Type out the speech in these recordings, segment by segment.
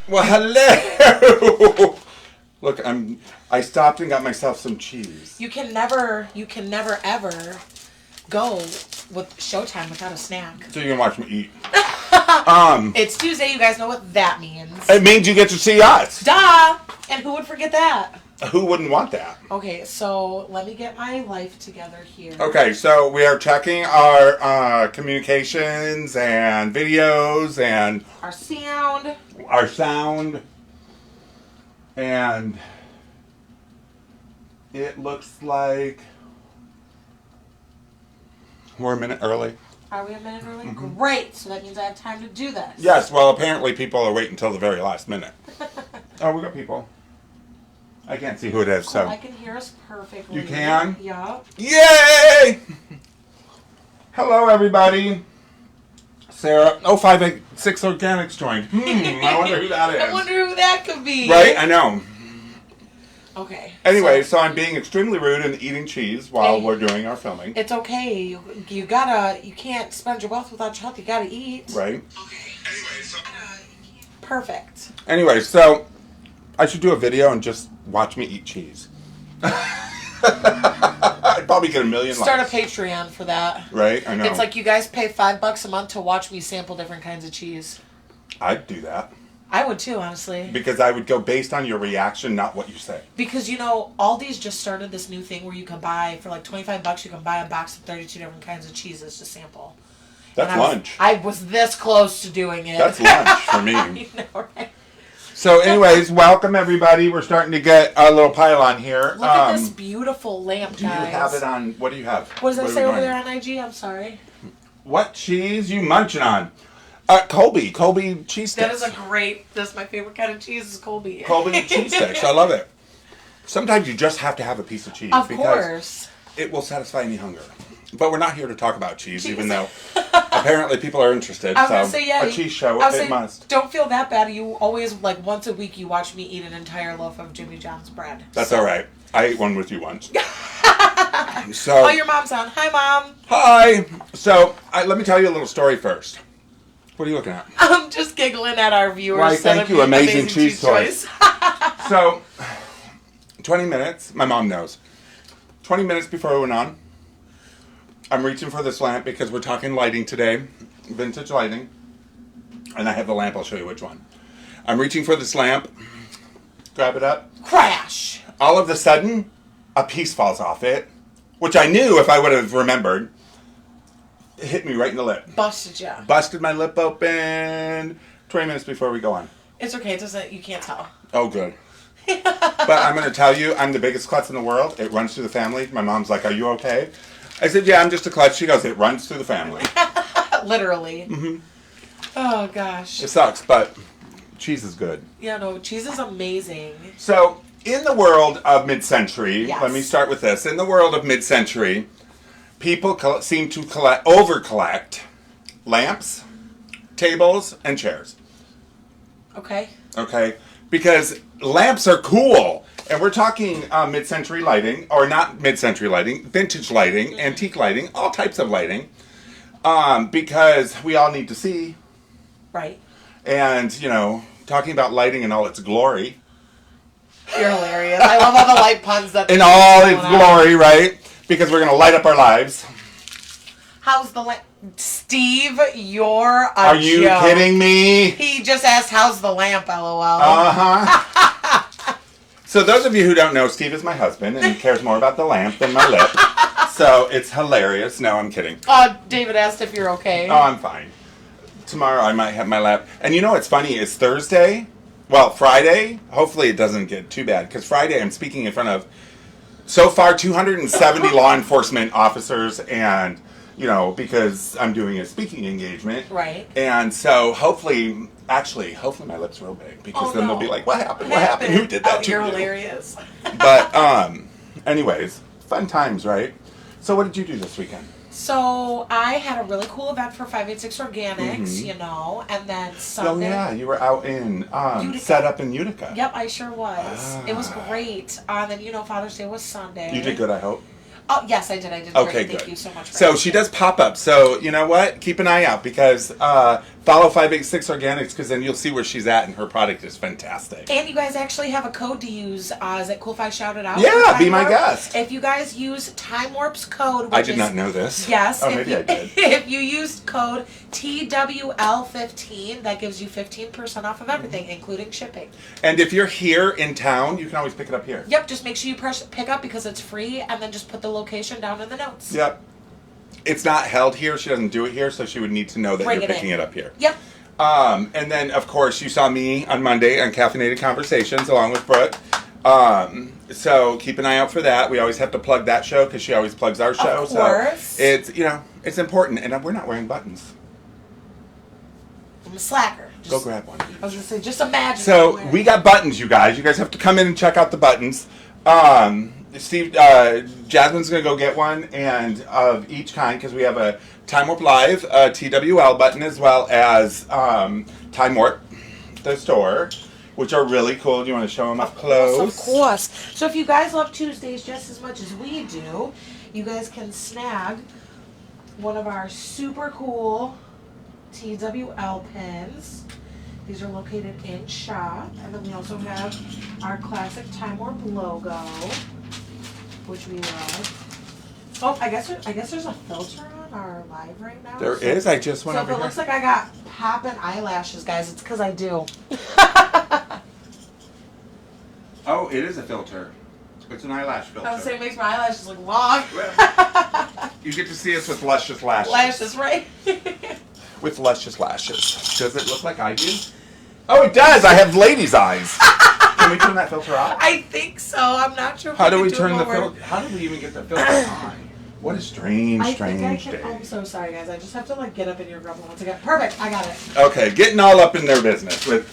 Well, hello. Look, I stopped and got myself some cheese. You can never ever go with Showtime without a snack. So you can watch me eat. It's Tuesday. You guys know what that means. It means you get to see us. Duh! And who would forget that? Who wouldn't want that? Okay, so let me get my life together here. Okay, so we are checking our communications and videos and Our sound. And it looks like we're a minute early. Are we a minute early? Mm-hmm. Great. So that means I have time to do this. Yes, well, apparently people are waiting until the very last minute. Oh, we got people. I can't see who it is, so. I can hear us perfectly. You can? Yeah. Yay! Hello, everybody. Sarah. Oh, 586 Organics joined. I wonder who that is. I wonder who that could be. Right? I know. Okay. Anyway, so I'm being extremely rude and eating cheese while we're doing our filming. It's okay. You can't spread your wealth without your health. You gotta eat. Right. Okay. Anyway, so. Perfect. Anyway, so I should do a video and just watch me eat cheese. I'd probably get 1 million likes. Start a Patreon for that. Right? I know. It's like you guys pay $5 a month to watch me sample different kinds of cheese. I'd do that. I would too, honestly. Because I would go based on your reaction, not what you say. Because, Aldi's just started this new thing where you can buy, for like $25, you can buy a box of 32 different kinds of cheeses to sample. That's lunch. I was this close to doing it. That's lunch for me. I know, right? So anyways, welcome everybody. We're starting to get a little pile on here. Look at this beautiful lamp, guys. Do you have it on, what do you have? What does that say over there on IG? I'm sorry. What cheese you munching on? Colby cheese sticks. That's my favorite kind of cheese is Colby. Colby cheese sticks, I love it. Sometimes you just have to have a piece of cheese. Of course. It will satisfy any hunger. But we're not here to talk about cheese. Even though apparently people are interested. I was going to say, yeah. A cheese show, it must. Don't feel that bad. You always, once a week, you watch me eat an entire loaf of Jimmy John's bread. That's all right. I ate one with you once. Oh, your mom's on. Hi, Mom. Hi. So, let me tell you a little story first. What are you looking at? I'm just giggling at our viewers. Why, thank you. Amazing cheese toys. So, 20 minutes. My mom knows. 20 minutes before we went on, I'm reaching for this lamp because we're talking lighting today. Vintage lighting. And I have the lamp. I'll show you which one. I'm reaching for this lamp. Grab it up. Crash. All of a sudden, a piece falls off it, which I knew if I would have remembered. It hit me right in the lip. Busted you. Busted my lip open 20 minutes before we go on. It's okay. You can't tell. Oh, good. But I'm going to tell you, I'm the biggest klutz in the world. It runs through the family. My mom's like, are you okay? I said, yeah, I'm just a klutz. She goes, it runs through the family. Literally. Mm-hmm. Oh, gosh. It sucks, but cheese is good. Yeah, no, cheese is amazing. So, in the world of mid-century, yes. Let me start with this. In the world of mid-century, people seem to over-collect lamps, tables, and chairs. Okay. Okay? Because lamps are cool. And we're talking mid-century lighting, or not mid-century lighting, vintage lighting, antique lighting, all types of lighting. Because we all need to see. Right. And, talking about lighting in all its glory. You're hilarious. I love all the light puns that... In all its glory, right? Because we're going to light up our lives. How's the lamp? Steve, you're a Are you joke. kidding me? He just asked, how's the lamp, LOL. Uh-huh. So those of you who don't know, Steve is my husband and he cares more about the lamp than my lip. So it's hilarious. No, I'm kidding. David asked if you're okay. Oh, I'm fine. Tomorrow I might have my lap. And you know what's funny? It's Thursday. Well, Friday. Hopefully it doesn't get too bad. Because Friday I'm speaking in front of, so far, 270 law enforcement officers and, because I'm doing a speaking engagement. Right. And so hopefully my lip's real big. Because then they'll be like, what happened? What happened? Who did that to you? You're hilarious. But, anyways, fun times, right? So what did you do this weekend? So I had a really cool event for 586 Organics, and then Sunday. Oh yeah, you were out in set up in Utica. Yep, I sure was. It was great. Then Father's Day was Sunday. You did good, I hope. Oh yes, I did. I did. Okay, great. good. Thank you so much. So she does pop up. So you know what? Keep an eye out because Follow 586 Organics because then you'll see where she's at, and her product is fantastic. And you guys actually have a code to use. Is it cool if I shout it out? Yeah, be my guest. If you guys use Time Warp's code, I did not know this. Yes. Oh, maybe I did. If you use code TWL15, that gives you 15% off of everything, including shipping. And if you're here in town, you can always pick it up here. Yep, just make sure you press pick up because it's free, and then just put the location down in the notes. Yep. It's not held here. She doesn't do it here, so she would need to know that Bring you're picking it up here. Yep. And then, of course, you saw me on Monday on Caffeinated Conversations along with Brooke. So keep an eye out for that. We always have to plug that show because she always plugs our show. Of course. So it's, it's important. And we're not wearing buttons. I'm a slacker. Go grab one. I was going to say, just imagine. So we got buttons, you guys. You guys have to come in and check out the buttons. Steve, Jasmine's going to go get one and of each kind because we have a Time Warp Live, TWL button, as well as Time Warp, the store, which are really cool. Do you want to show them up close? Of course. So if you guys love Tuesdays just as much as we do, you guys can snag one of our super cool TWL pins. These are located in shop. And then we also have our classic Time Warp logo, which we love. Oh, I guess there's a filter on our live right now. There is. I just went over So if it here. looks like I got poppin' eyelashes, guys, it's because I do. Oh, it is a filter. It's an eyelash filter. I was saying it makes my eyelashes look long. You get to see us with luscious lashes. Lashes, right? With luscious lashes. Does it look like I do? Oh, it does. I have lady's eyes. Can we turn that filter off? I think so. I'm not sure. How do we turn the filter? How do we even get the filter on? What a strange day. Oh, I'm so sorry, guys. I just have to get up in your grub once again. Perfect. I got it. Okay, getting all up in their business with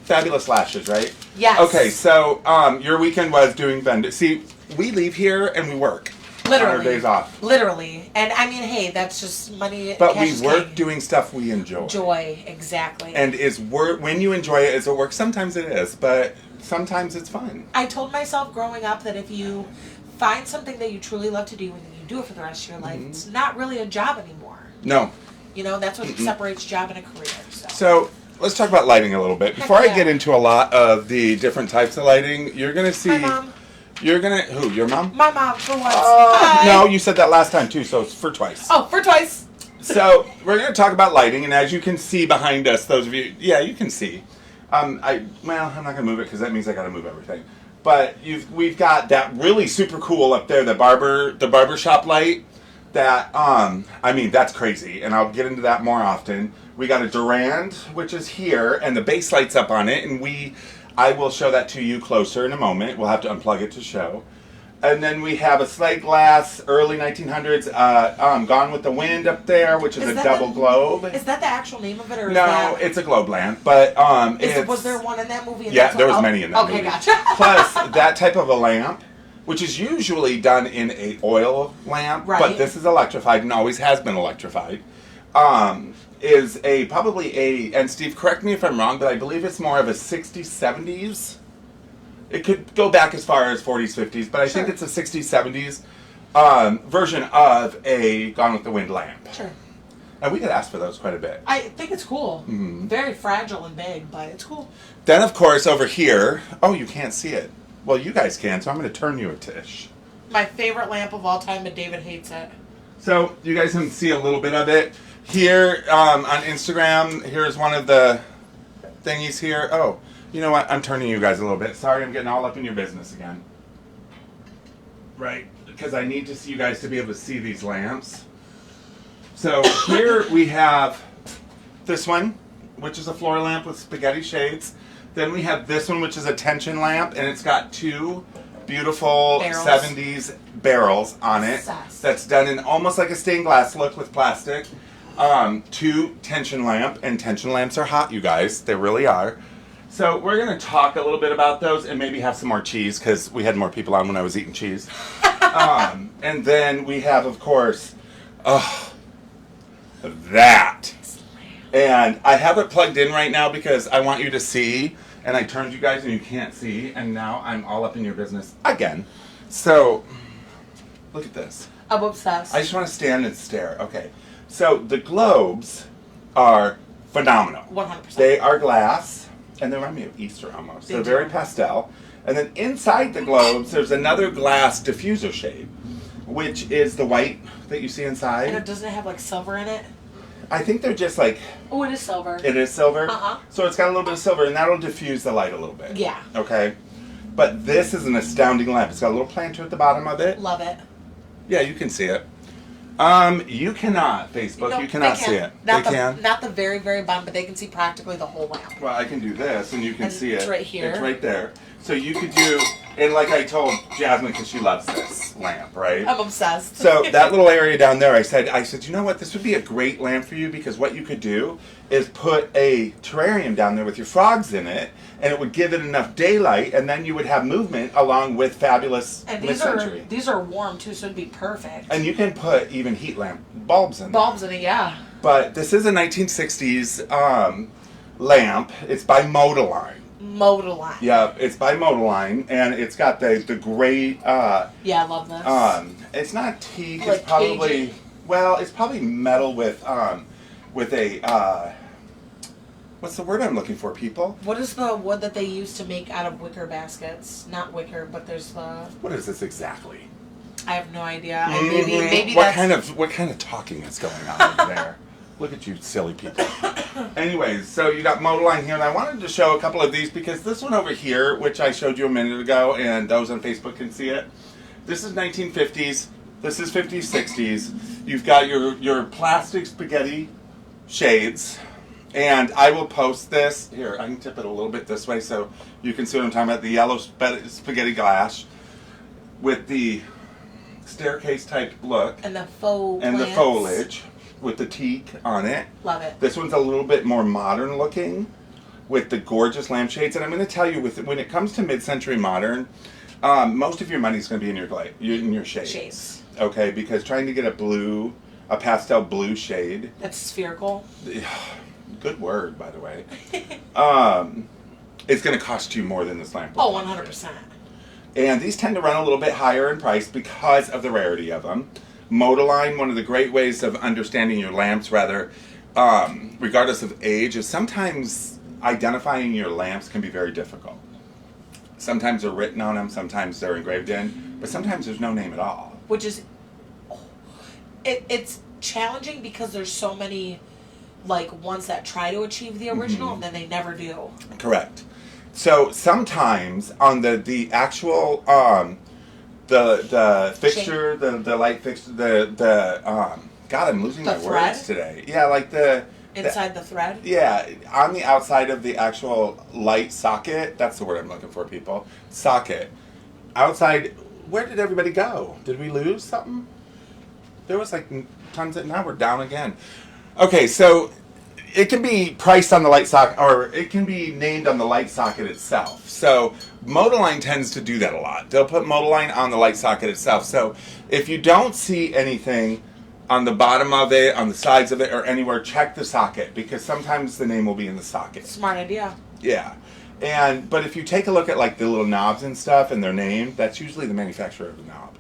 fabulous lashes, right? Yes. Okay, so your weekend was doing vendor. See, we leave here and we work. Literally. On our days off. Literally. And I mean, hey, that's just money. But we work doing stuff we enjoy. Joy, exactly. And when you enjoy it, is it work? Sometimes it is, but sometimes it's fun. I told myself growing up that if you find something that you truly love to do and you do it for the rest of your life, it's not really a job anymore. No. That's what separates job and a career. So let's talk about lighting a little bit. Before I get into a lot of the different types of lighting, you're going to see... My mom. You're going to... Who? Your mom? My mom, for once. Hi. No, you said that last time too, so it's for twice. Oh, for twice. So we're going to talk about lighting, and as you can see behind us, those of you... Yeah, you can see. I'm not going to move it because that means I got to move everything. But we've got that really super cool up there, the barber shop light. That that's crazy, and I'll get into that more often. We got a Durand, which is here, and the base light's up on it, and I will show that to you closer in a moment. We'll have to unplug it to show. And then we have a slate glass, early 1900s, Gone with the Wind up there, which is a double globe. Is that the actual name of it, or no? It's a globe lamp, but was there one in that movie? Yeah, there was many in that movie. Okay, gotcha. Plus, that type of a lamp, which is usually done in a oil lamp, but this is electrified and always has been electrified, is and Steve, correct me if I'm wrong, but I believe it's more of a 60s, 70s. It could go back as far as 40s, 50s, but I think it's a 60s, 70s version of a Gone with the Wind lamp. Sure. And we get asked for those quite a bit. I think it's cool. Mm-hmm. Very fragile and big, but it's cool. Then, of course, over here, you can't see it. Well, you guys can, so I'm going to turn you a Tish. My favorite lamp of all time, but David hates it. So, you guys can see a little bit of it. Here, on Instagram, here's one of the thingies here. Oh, you know what? I'm turning you guys a little bit. Sorry, I'm getting all up in your business again. Right, because I need you guys to be able to see these lamps. So, here we have this one, which is a floor lamp with spaghetti shades. Then we have this one, which is a tension lamp, and it's got two beautiful 70s barrels on it. That's done in almost like a stained glass look with plastic. Two tension lamp, and tension lamps are hot, you guys. They really are. So we're going to talk a little bit about those and maybe have some more cheese because we had more people on when I was eating cheese. And then we have, of course, that. And I have it plugged in right now because I want you to see, and I turned you guys and you can't see, and now I'm all up in your business again. So, look at this. I'm obsessed. I just want to stand and stare. Okay. So, the globes are phenomenal. 100%. They are glass, and they remind me of Easter almost. They're very pastel. And then inside the globes, there's another glass diffuser shade, which is the white that you see inside. And doesn't it have like silver in it? I think they're just like... Oh, it is silver. It is silver? Uh-huh. So it's got a little bit of silver, and that'll diffuse the light a little bit. Yeah. Okay? But this is an astounding lamp. It's got a little planter at the bottom of it. Love it. Yeah, you can see it. You cannot, Facebook. Nope, you cannot see it. They can? Not the very, very bottom, but they can see practically the whole lamp. Well, I can do this, and you can see it. It's right here. It's right there. So you could do, and like I told Jasmine, because she loves this lamp, right? I'm obsessed. So that little area down there, I said, you know what? This would be a great lamp for you, because what you could do is put a terrarium down there with your frogs in it, and it would give it enough daylight, and then you would have movement along with fabulous mid-century. These are warm too, so it'd be perfect. And you can put even heat lamp bulbs in it, yeah. But this is a 1960s lamp. It's by Modaline. Modaline. Yeah, it's by Modaline, and it's got the gray. Yeah, I love this. It's not teak. Like it's probably cagey? well, it's probably metal with a. What's the word I'm looking for, people? What is the wood that they use to make out of wicker baskets? Not wicker, but there's the... What is this exactly? I have no idea. Maybe what that's... what kind of talking is going on over there? Look at you silly people. Anyways, so you got Modaline here, and I wanted to show a couple of these because this one over here, which I showed you a minute ago, and those on Facebook can see it. This is 1950s. This is 50s, 60s. You've got your plastic spaghetti shades. And I will post this. Here, I can tip it a little bit this way so you can see what I'm talking about. The yellow spaghetti glass with the staircase type look. And the faux And plants. the foliage with the teak on it. Love it. This one's a little bit more modern looking with the gorgeous lampshades. And I'm going to tell you, when it comes to mid-century modern, most of your money's going to be in your shades. Okay, because trying to get a pastel blue shade. That's spherical. Good word, by the way. It's going to cost you more than this lamp. Oh, 100%. And these tend to run a little bit higher in price because of the rarity of them. Modaline, one of the great ways of understanding your lamps, regardless of age, is sometimes identifying your lamps can be very difficult. Sometimes they're written on them, sometimes they're engraved in, but sometimes there's no name at all. Which is... It's challenging because there's so many... like ones that try to achieve the original and then they never do. Correct. So sometimes on the actual the fixture, the light fixture, God, I'm losing my words today. Yeah, like inside the thread. Yeah, on the outside of the actual light socket. That's the word I'm looking for, people. Socket. Outside. Where did everybody go? Did we lose something? There was like tons of. Now we're down again. Okay, so it can be priced on the light socket, or it can be named on the light socket itself. So Modaline tends to do that a lot. They'll put Modaline on the light socket itself. So if you don't see anything on the bottom of it, on the sides of it, or anywhere, check the socket, because sometimes the name will be in the socket. Smart idea. Yeah. But if you take a look at like the little knobs and stuff and their name, that's usually the manufacturer of the knob.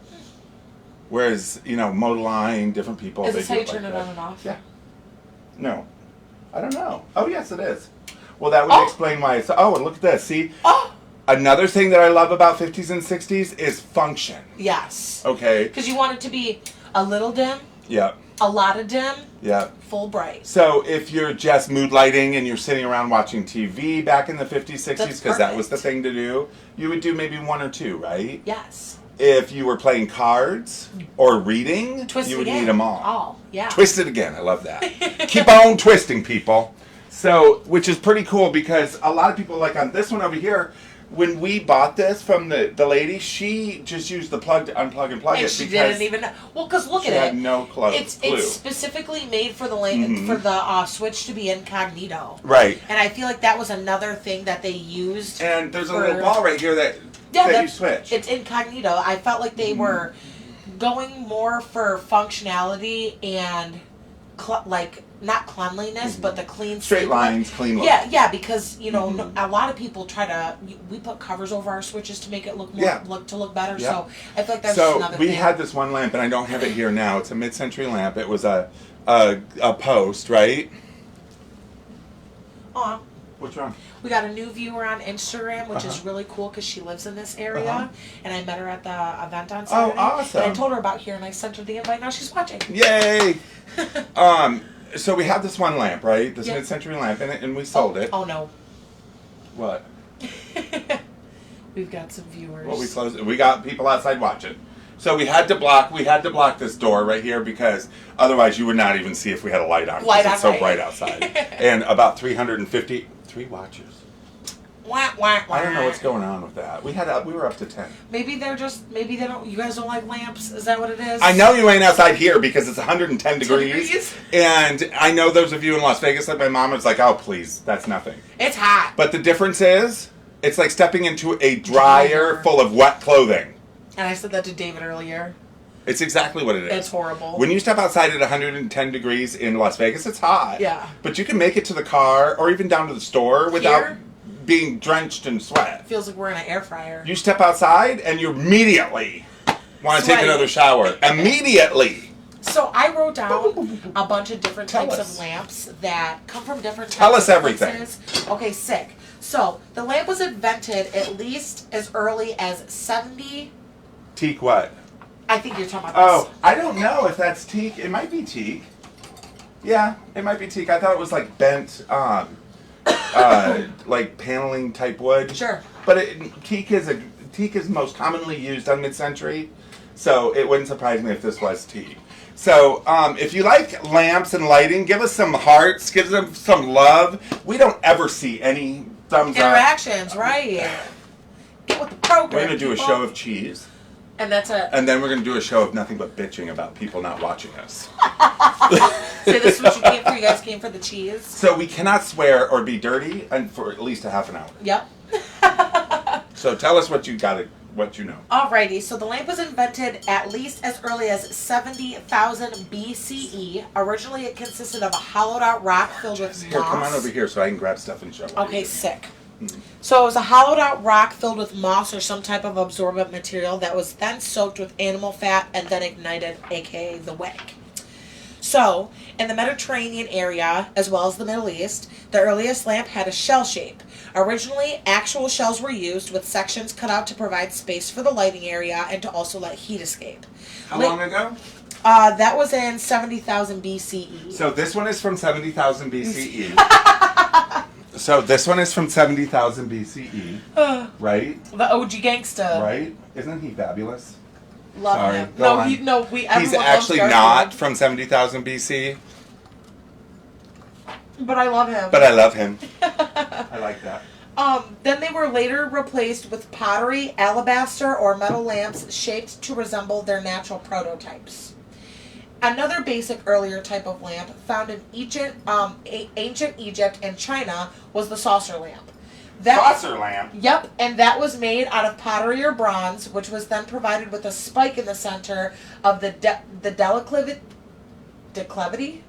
Whereas, Modaline, different people. Is this how you turn it on and off? Yeah. No. I don't know. Oh, yes, it is. Well, that would explain why it's... Oh, and look at this. See? Oh! Another thing that I love about 50s and 60s is function. Yes. Okay? Because you want it to be a little dim. Yep. A lot of dim. Yep. Full bright. So if you're just mood lighting and you're sitting around watching TV back in the 50s, 60s, because that was the thing to do, you would do maybe one or two, right? Yes. If you were playing cards or reading, you would need them all. All, yeah. Twist it again. I love that. Keep on twisting, people. So, which is pretty cool because a lot of people, like on this one over here, when we bought this from the lady, she just used the plug to unplug and plug it. And she didn't even know. Well, because look at it. She had no clue. It's specifically made for the switch to be incognito. Right. And I feel like that was another thing that they used. And there's a little ball right here that you switch. It's incognito. I felt like they were going more for functionality and not cleanliness, but the clean straight lines, clean look. Yeah, because a lot of people try to. We put covers over our switches to make it look more look better. Yeah. So I feel like that's just another thing. We had this one lamp, and I don't have it here now. It's a mid-century lamp. It was a post, right? Aw. What's wrong? We got a new viewer on Instagram, which is really cool because she lives in this area. And I met her at the event on Saturday. Oh, awesome. And I told her about here, and I sent her the invite. Now she's watching. Yay! So we have this one lamp, right? This mid-century lamp, and we sold it. Oh, no. What? We've got some viewers. Well, we closed it. We got people outside watching. So we had to block this door right here because otherwise you would not even see if we had a light on. It's so bright outside. And about 353 watches. Wah, wah, wah. I don't know what's going on with that. We were up to 10. Maybe they don't, you guys don't like lamps? Is that what it is? I know you ain't outside here because it's 110 degrees. And I know those of you in Las Vegas, like my mom, was like, oh, please, that's nothing. It's hot. But the difference is, it's like stepping into a dryer full of wet clothing. And I said that to David earlier. It's exactly what it is. It's horrible. When you step outside at 110 degrees in Las Vegas, it's hot. Yeah. But you can make it to the car or even down to the store without being drenched in sweat. Feels like we're in an air fryer. You step outside and you immediately want to take another shower. Immediately. So I wrote down a bunch of different types of lamps that come from different types Tell us of everything. places. Okay, sick. So the lamp was invented at least as early as 70. Teak what? I think you're talking about this. Oh, I don't know if that's teak. It might be teak. Yeah, it might be teak. I thought it was like bent, like paneling type wood. Sure. But teak is most commonly used on mid-century, so it wouldn't surprise me if this was teak. So, if you like lamps and lighting, give us some hearts, give them some love. We don't ever see any thumbs Interactions, right. Get with the program. We're going to do a show of cheese. And that's it. And then we're going to do a show of nothing but bitching about people not watching us. So this is what you came for? You guys came for the cheese? So we cannot swear or be dirty and for at least a half an hour. Yep. So tell us what you know. Alrighty, so the lamp was invented at least as early as 70,000 BCE. Originally, it consisted of a hollowed-out rock filled with moss. Here, come on over here so I can grab stuff and show you. Okay, sick. So it was a hollowed-out rock filled with moss or some type of absorbent material that was then soaked with animal fat and then ignited, aka the wick. So, in the Mediterranean area, as well as the Middle East, the earliest lamp had a shell shape. Originally, actual shells were used with sections cut out to provide space for the lighting area and to also let heat escape. How long ago? That was in 70,000 BCE. So this one is from 70,000 BCE. So this one is from 70,000 BCE, right? The OG gangsta. Right? Isn't he fabulous? Love him. He's actually not from 70,000 BC. But I love him. But I love him. I like that. Then they were later replaced with pottery, alabaster, or metal lamps shaped to resemble their natural prototypes. Another basic earlier type of lamp found in ancient Egypt and China was the saucer lamp. Saucer lamp? Yep, and that was made out of pottery or bronze, which was then provided with a spike in the center of the declivity,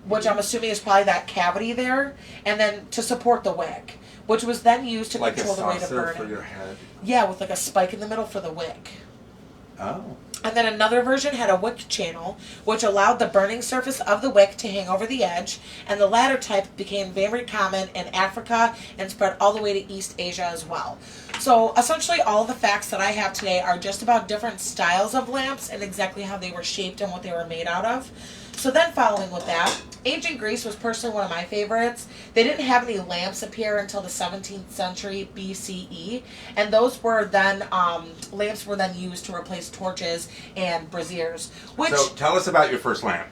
which I'm assuming is probably that cavity there, and then to support the wick, which was then used to control the rate of burning. For your head? Yeah, with like a spike in the middle for the wick. Oh. And then another version had a wick channel, which allowed the burning surface of the wick to hang over the edge, and the latter type became very common in Africa and spread all the way to East Asia as well. So essentially all the facts that I have today are just about different styles of lamps and exactly how they were shaped and what they were made out of. So then following with that, ancient Greece was personally one of my favorites. They didn't have any lamps appear until the 17th century BCE, and those were then, lamps were then used to replace torches and braziers. So tell us about your first lamp.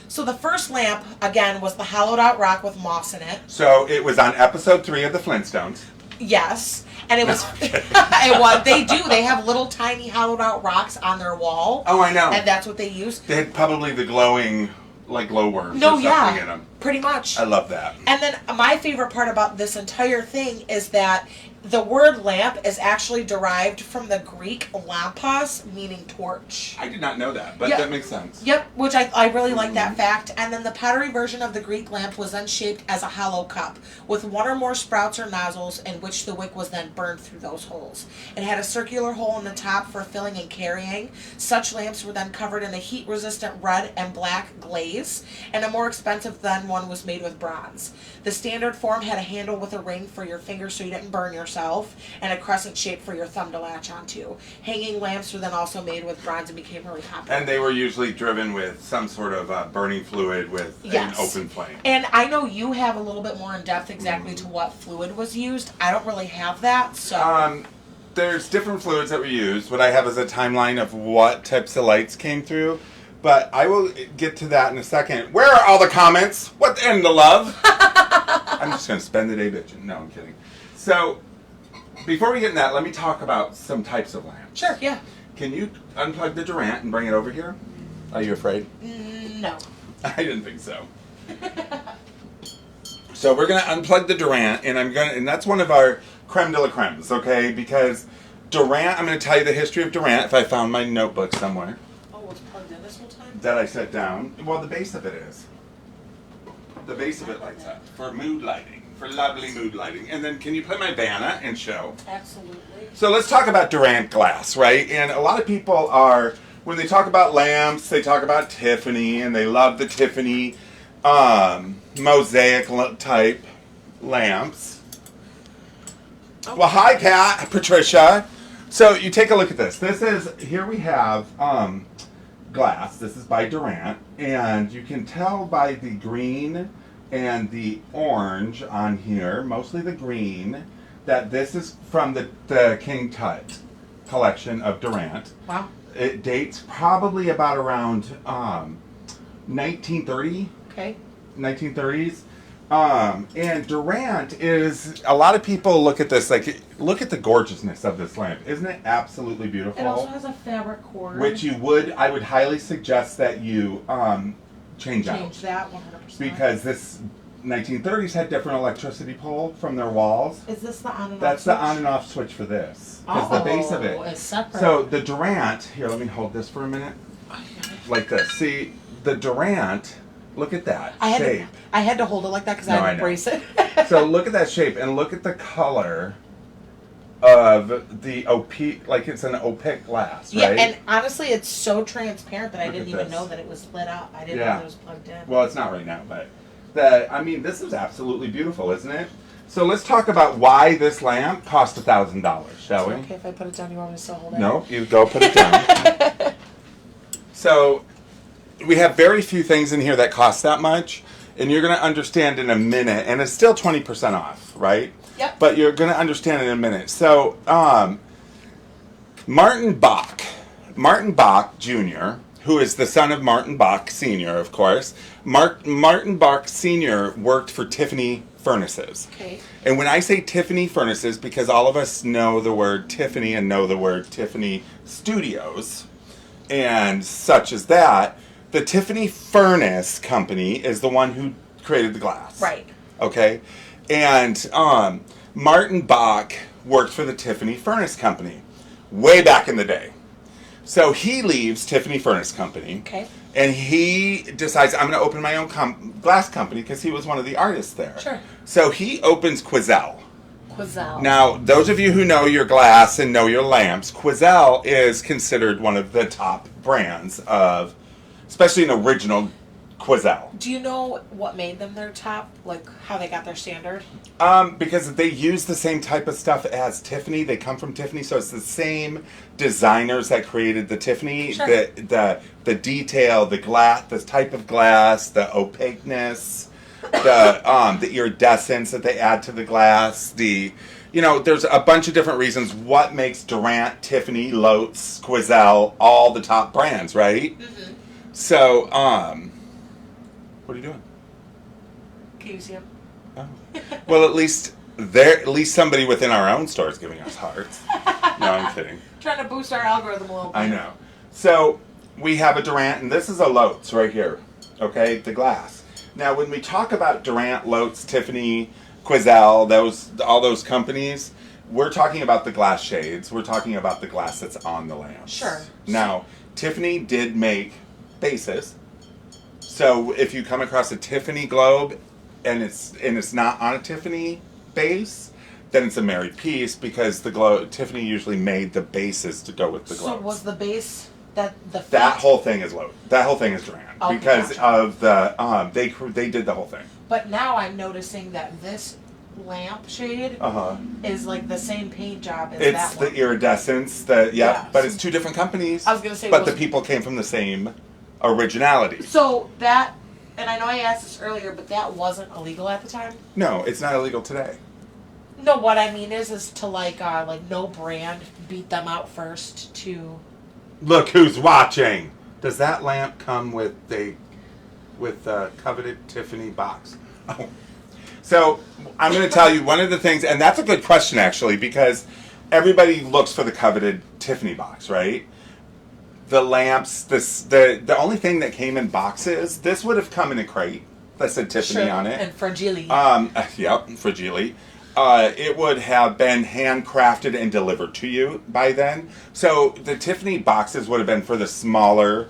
So the first lamp, again, was the hollowed out rock with moss in it. So it was on episode 3 of the Flintstones. Yes. And it was, they have little tiny hollowed out rocks on their wall. Oh, I know. And that's what they use. They had probably the glowing, like glowworms No, or something in them. Pretty much. I love that. And then my favorite part about this entire thing is that the word lamp is actually derived from the Greek lampos, meaning torch. I did not know that, but that makes sense. Yep, which I really like that fact. And then the pottery version of the Greek lamp was then shaped as a hollow cup with one or more sprouts or nozzles in which the wick was then burned through those holes. It had a circular hole in the top for filling and carrying. Such lamps were then covered in a heat-resistant red and black glaze, and a more expensive then one was made with bronze. The standard form had a handle with a ring for your finger so you didn't burn yourself, and a crescent shape for your thumb to latch onto. Hanging lamps were then also made with bronze and became really popular. And they were usually driven with some sort of burning fluid with an open flame. And I know you have a little bit more in depth exactly to what fluid was used. I don't really have that, so. There's different fluids that we use. What I have is a timeline of what types of lights came through. But I will get to that in a second. Where are all the comments? What the end of love? I'm just going to spend the day bitching. No, I'm kidding. So, before we get in that, let me talk about some types of lamps. Sure, yeah. Can you unplug the Durant and bring it over here? Are you afraid? No. I didn't think so. So we're going to unplug the Durant, and that's one of our creme de la cremes, okay? Because Durant, I'm going to tell you the history of Durant if I found my notebook somewhere. Oh, it's plugged in this whole time? That I set down. Well, the base of it is. The base of it lights up for mood lighting, for lovely mood lighting. And then can you play my Vanna and show? Absolutely. So let's talk about Durant glass, right? And a lot of people are, when they talk about lamps, they talk about Tiffany, and they love the Tiffany mosaic type lamps. Okay. Well, hi, Kat, Patricia. So you take a look at this. Here we have glass. This is by Durant, and you can tell by the green and the orange on here, mostly the green, that this is from the King Tut collection of Durant. Wow. It dates probably about around 1930. Okay. 1930s. And Durant is, a lot of people look at this, like, look at the gorgeousness of this lamp. Isn't it absolutely beautiful? It also has a fabric cord. Which I would highly suggest that you change out. Change that 100%. Because this 1930s had different electricity pull from their walls. Is this the on and off That's switch? the on and off switch for this. Is the base of it. It's separate. So the Durant, here, let me hold this for a minute. Like this. See, the Durant, look at that shape. I had to hold it like that because I had to brace it. So look at that shape and look at the color of the opaque, like it's an opaque glass, right? Yeah, and honestly, it's so transparent that I didn't even know that it was lit up. I didn't know that it was plugged in. Well, it's not right now, but this is absolutely beautiful, isn't it? So let's talk about why this lamp cost $1,000, shall we? Okay, if I put it down, you want me to still hold it? No, you go put it down. So we have very few things in here that cost that much, and you're going to understand in a minute, and it's still 20% off, right? Yep. But you're going to understand in a minute. So, Martin Bach Jr., who is the son of Martin Bach Sr., of course, Martin Bach Sr. worked for Tiffany Furnaces. Okay. And when I say Tiffany Furnaces, because all of us know the word Tiffany and know the word Tiffany Studios and such as that, the Tiffany Furnace Company is the one who created the glass. Right. Okay? And Martin Bach worked for the Tiffany Furnace Company way back in the day. So he leaves Tiffany Furnace Company. Okay. And he decides, I'm going to open my own glass company because he was one of the artists there. Sure. So he opens Quoizel. Quoizel. Now, those of you who know your glass and know your lamps, Quoizel is considered one of the top brands of, especially an original Quoizel. Do you know what made them their top? Like how they got their standard? Because they use the same type of stuff as Tiffany. They come from Tiffany, so it's the same designers that created the Tiffany. Sure. The detail, the glass, the type of glass, the opaqueness, the iridescence that they add to the glass. There's a bunch of different reasons what makes Durant, Tiffany, Lotz, Quoizel all the top brands, right? Mm-hmm. So, what are you doing? Can you see them? Oh. Well, at least somebody within our own store is giving us hearts. No, I'm kidding. Trying to boost our algorithm a little bit. I know. So we have a Durant, and this is a Lotz right here. Okay, the glass. Now, when we talk about Durant, Lotz, Tiffany, Quoizel, all those companies, we're talking about the glass shades. We're talking about the glass that's on the lamps. Sure. Now, Tiffany did make bases. So if you come across a Tiffany globe and it's not on a Tiffany base, then it's a married piece because Tiffany usually made the bases to go with the globes. So was the base That whole thing is low. That whole thing is Durand because of the they did the whole thing. But now I'm noticing that this lampshade is like the same paint job as that one. It's the iridescence. But it's two different companies. I was gonna say, but the people came from the same originality. So that, and I know I asked this earlier, but that wasn't illegal at the time. No, it's not illegal today. No, what I mean is to like no brand beat them out first to. Look who's watching. Does that lamp come with a coveted Tiffany box? Oh. So I'm going to tell you one of the things, and that's a good question actually, because everybody looks for the coveted Tiffany box, right? The lamps, the only thing that came in boxes, this would have come in a crate that said Tiffany on it. And fragile. Yep, fragile. It would have been handcrafted and delivered to you by then. So the Tiffany boxes would have been for the smaller,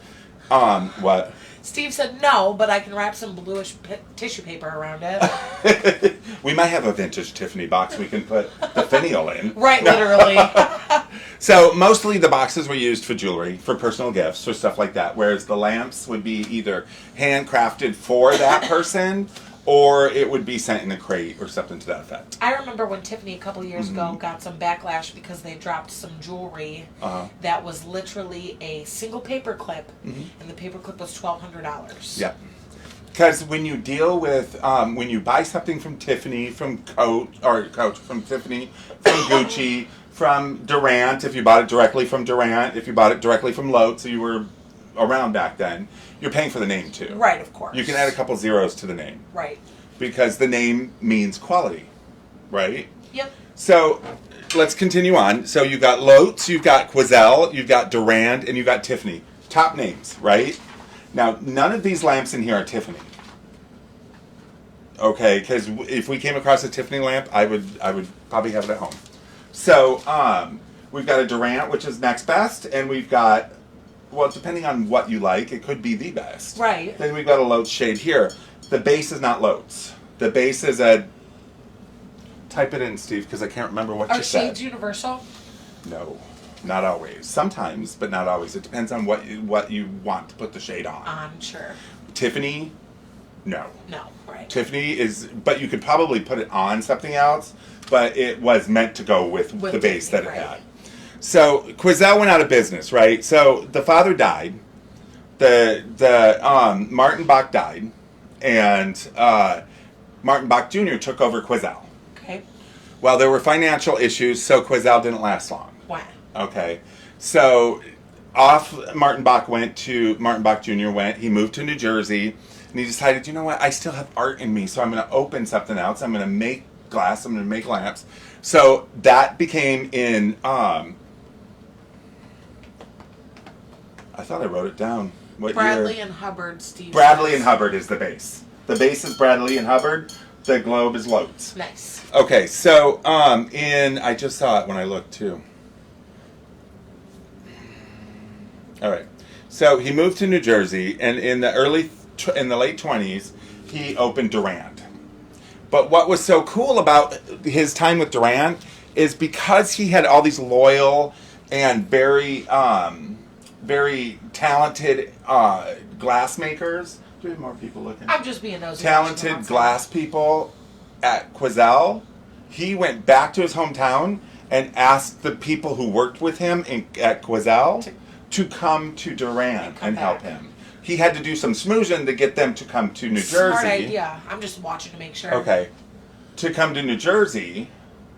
what? Steve said no, but I can wrap some bluish tissue paper around it. We might have a vintage Tiffany box we can put the finial in. Right, literally. So mostly the boxes were used for jewelry, for personal gifts, or stuff like that, whereas the lamps would be either handcrafted for that person or it would be sent in a crate or something to that effect. I remember when Tiffany a couple years ago got some backlash because they dropped some jewelry that was literally a single paper clip, and the paper clip was $1,200. Yeah. Because when you deal with, when you buy something from Tiffany, from from Tiffany, from Gucci, from Durant, if you bought it directly from Durant, if you bought it directly from Lotte, so you were around back then, you're paying for the name too. Right, of course. You can add a couple zeros to the name. Right. Because the name means quality, right? Yep. So let's continue on. So you've got Lotte, you've got Quoizel, you've got Durand, and you've got Tiffany. Top names, right? Now, none of these lamps in here are Tiffany. Okay, because if we came across a Tiffany lamp, I would probably have it at home. So we've got a Durant, which is next best, and we've got, well, depending on what you like, it could be the best. Right. Then we've got a Lotte shade here. The base is not Lotte's. The base is a, type it in, Steve, because I can't remember what you said. Are shades universal? No, not always. Sometimes, but not always. It depends on what you want to put the shade on. Sure. Tiffany, no. No, right. Tiffany is, but you could probably put it on something else, but it was meant to go with the base Tiffany, that it had. So Quoizel went out of business, right? So the father died, the Martin Bach died, and Martin Bach Jr. took over Quoizel. Okay. Well, there were financial issues, so Quoizel didn't last long. Wow. Okay. So off Martin Bach Jr. went, he moved to New Jersey, and he decided, you know what, I still have art in me, so I'm going to open something else. I'm going to make glass, I'm going to make lamps. So that became in, I thought I wrote it down. What Bradley year? and Hubbard, Steve. Bradley and Hubbard is the base. The base is Bradley and Hubbard. The globe is Lotte's. Nice. Okay, so I just saw it when I looked too. All right, so he moved to New Jersey, and in the late 20s, he opened Durand. But what was so cool about his time with Durand is because he had all these loyal and very talented glass makers. Do we have more people looking? I'm just being nosy. Talented glass people at Quoizel. He went back to his hometown and asked the people who worked with him at Quoizel to come to Durand and help him. He had to do some smoozing to get them to come to New Jersey. Smart idea. I'm just watching to make sure. Okay. To come to New Jersey.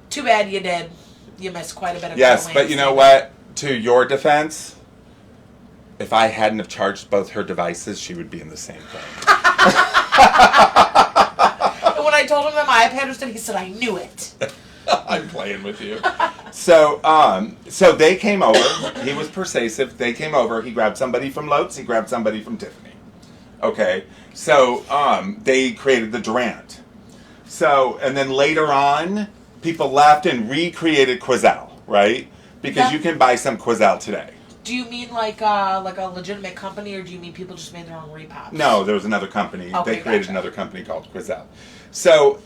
Too bad you did. You missed quite a bit of Yes, but you know what? To your defense, if I hadn't have charged both her devices, she would be in the same thing. And when I told him that my iPad was dead, he said, I knew it. I'm playing with you. So they came over. He was persuasive. They came over. He grabbed somebody from Lotte's. He grabbed somebody from Tiffany. Okay. So they created the Durand. So, and then later on, people left and recreated Quoizel, right? Because you can buy some Quoizel today. Do you mean like a legitimate company, or do you mean people just made their own repops? No, there was another company. Okay, they created another company called Quoizel. So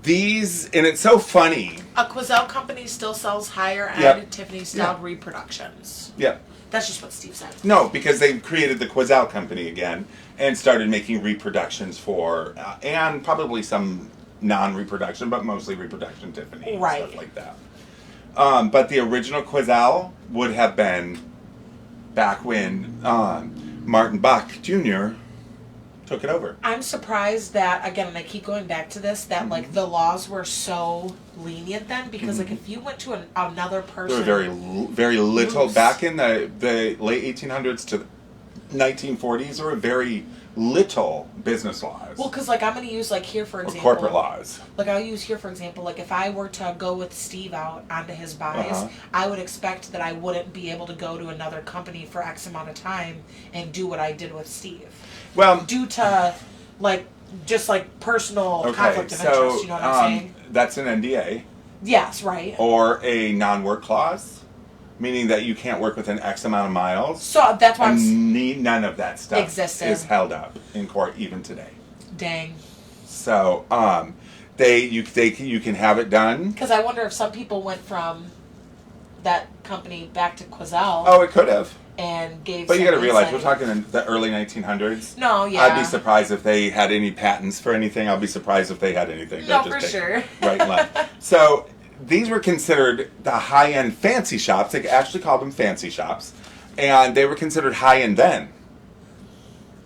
these, and it's so funny. A Quoizel company still sells higher end Tiffany styled reproductions. Yep. That's just what Steve said. No, because they created the TWL company again and started making reproductions for, and probably some non-reproduction, but mostly reproduction Tiffany and stuff like that. But the original TWL would have been back when Martin Bach Jr. took it over. I'm surprised that, again, and I keep going back to this, that like the laws were so lenient then, because like if you went to another person, there were very little back in the late 1800s to 1940s. There were very little business laws. Well, because like I'm going to use like here for example, corporate laws. Like I'll use here for example, like if I were to go with Steve out onto his buys, I would expect that I wouldn't be able to go to another company for X amount of time and do what I did with Steve. Well, due to like just like personal conflict of interest, you know what I'm saying? That's an NDA. Yes, right. Or a non-work clause, meaning that you can't work within X amount of miles. So that's why none of that stuff is held up in court even today. Dang. So you can have it done. Because I wonder if some people went from that company back to TWL. Oh, it could have. And gave. But you got to realize we're talking in the early 1900s. No, yeah. I'd be surprised if they had any patents for anything. I'll be surprised if they had anything. No, for sure. Right and left. So these were considered the high-end fancy shops. They actually called them fancy shops, and they were considered high-end then.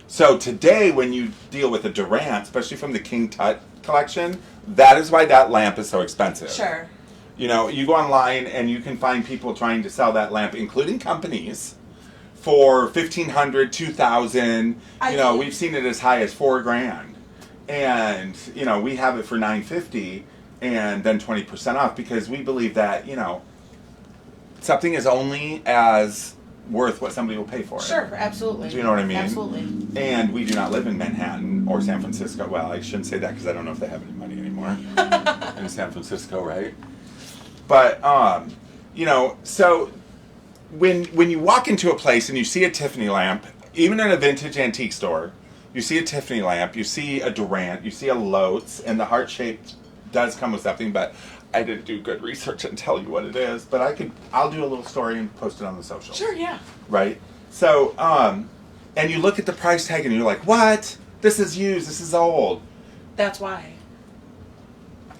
So today, when you deal with a Durant, especially from the King Tut collection, that is why that lamp is so expensive. Sure. You know, you go online and you can find people trying to sell that lamp, including companies, for $1,500, $2,000. You know, we've seen it as high as $4,000, and you know we have it for $950, and then 20% off because we believe that something is only as worth what somebody will pay for it. Sure, absolutely. Do you know what I mean? Absolutely. And we do not live in Manhattan or San Francisco. Well, I shouldn't say that because I don't know if they have any money anymore in San Francisco, right? But so. When you walk into a place and you see a Tiffany lamp, even in a vintage antique store, you see a Tiffany lamp, you see a Durant, you see a Lotz, and the heart shape does come with something, but I didn't do good research and tell you what it is. But I'll do a little story and post it on the social. Sure, yeah. Right? So, and you look at the price tag and you're like, what? This is used, this is old. That's why.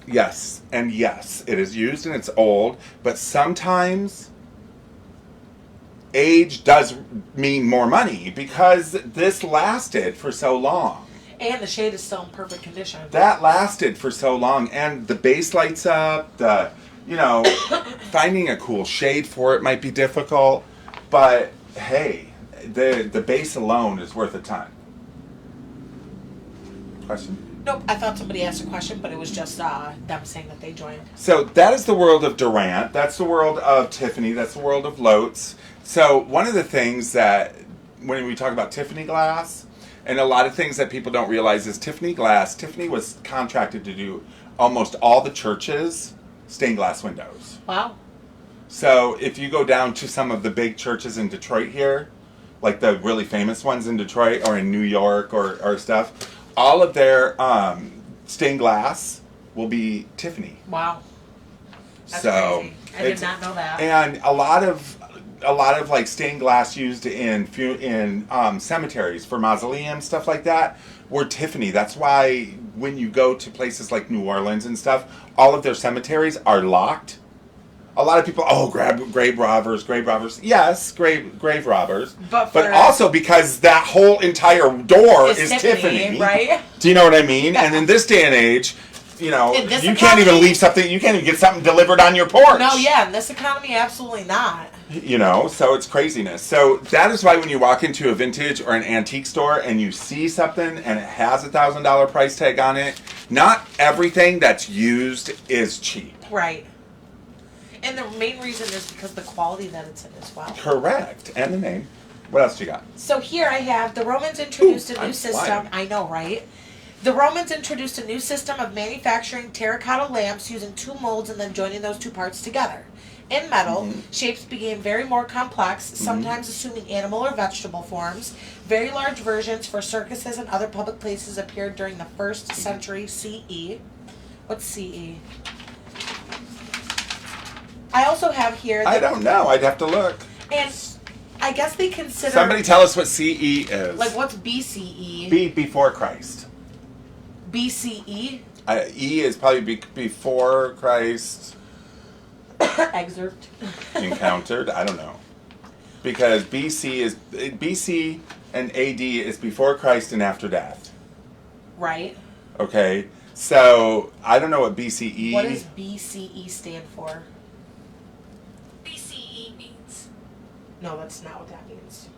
Yes, and yes, it is used and it's old, but sometimes age does mean more money because this lasted for so long. And the shade is still in perfect condition. That lasted for so long, and the base lights up. Finding a cool shade for it might be difficult, but hey, the base alone is worth a ton. Question? Nope, I thought somebody asked a question, but it was just them saying that they joined. So that is the world of Durant. That's the world of Tiffany. That's the world of Lotz. So one of the things that, when we talk about Tiffany glass, and a lot of things that people don't realize is Tiffany was contracted to do almost all the churches' stained glass windows. Wow. So if you go down to some of the big churches in Detroit here, like the really famous ones in Detroit or in New York or stuff, all of their stained glass will be Tiffany. Wow. That's crazy. I did not know that. And a lot of like stained glass used in cemeteries for mausoleums, stuff like that, were Tiffany. That's why when you go to places like New Orleans and stuff, all of their cemeteries are locked. A lot of people, grave robbers. Yes, grave robbers. But also because that whole entire door is Tiffany. Right? Do you know what I mean? And in this day and age, you can't even leave something, you can't even get something delivered on your porch. No, yeah, in this economy, absolutely not. So it's craziness. So that is why when you walk into a vintage or an antique store and you see something and it has $1,000 price tag on it, not everything that's used is cheap. Right. And the main reason is because the quality that it's in as well. Correct. And the name. What else do you got? So here I have, the Romans introduced a new system. Flying. I know, right? The Romans introduced a new system of manufacturing terracotta lamps using two molds and then joining those two parts together. In metal, shapes became very more complex, sometimes assuming animal or vegetable forms. Very large versions for circuses and other public places appeared during the 1st century CE. What's CE? I also have here... I don't know. I'd have to look. And I guess they consider... Somebody tell us what CE is. Like, what's BCE? B, before Christ. BCE? E is probably before Christ. Excerpt. Encountered? I don't know. Because BC and AD is before Christ and after death. Right. Okay. So, I don't know what BCE... What does BCE stand for? BCE means. No, that's not what that means.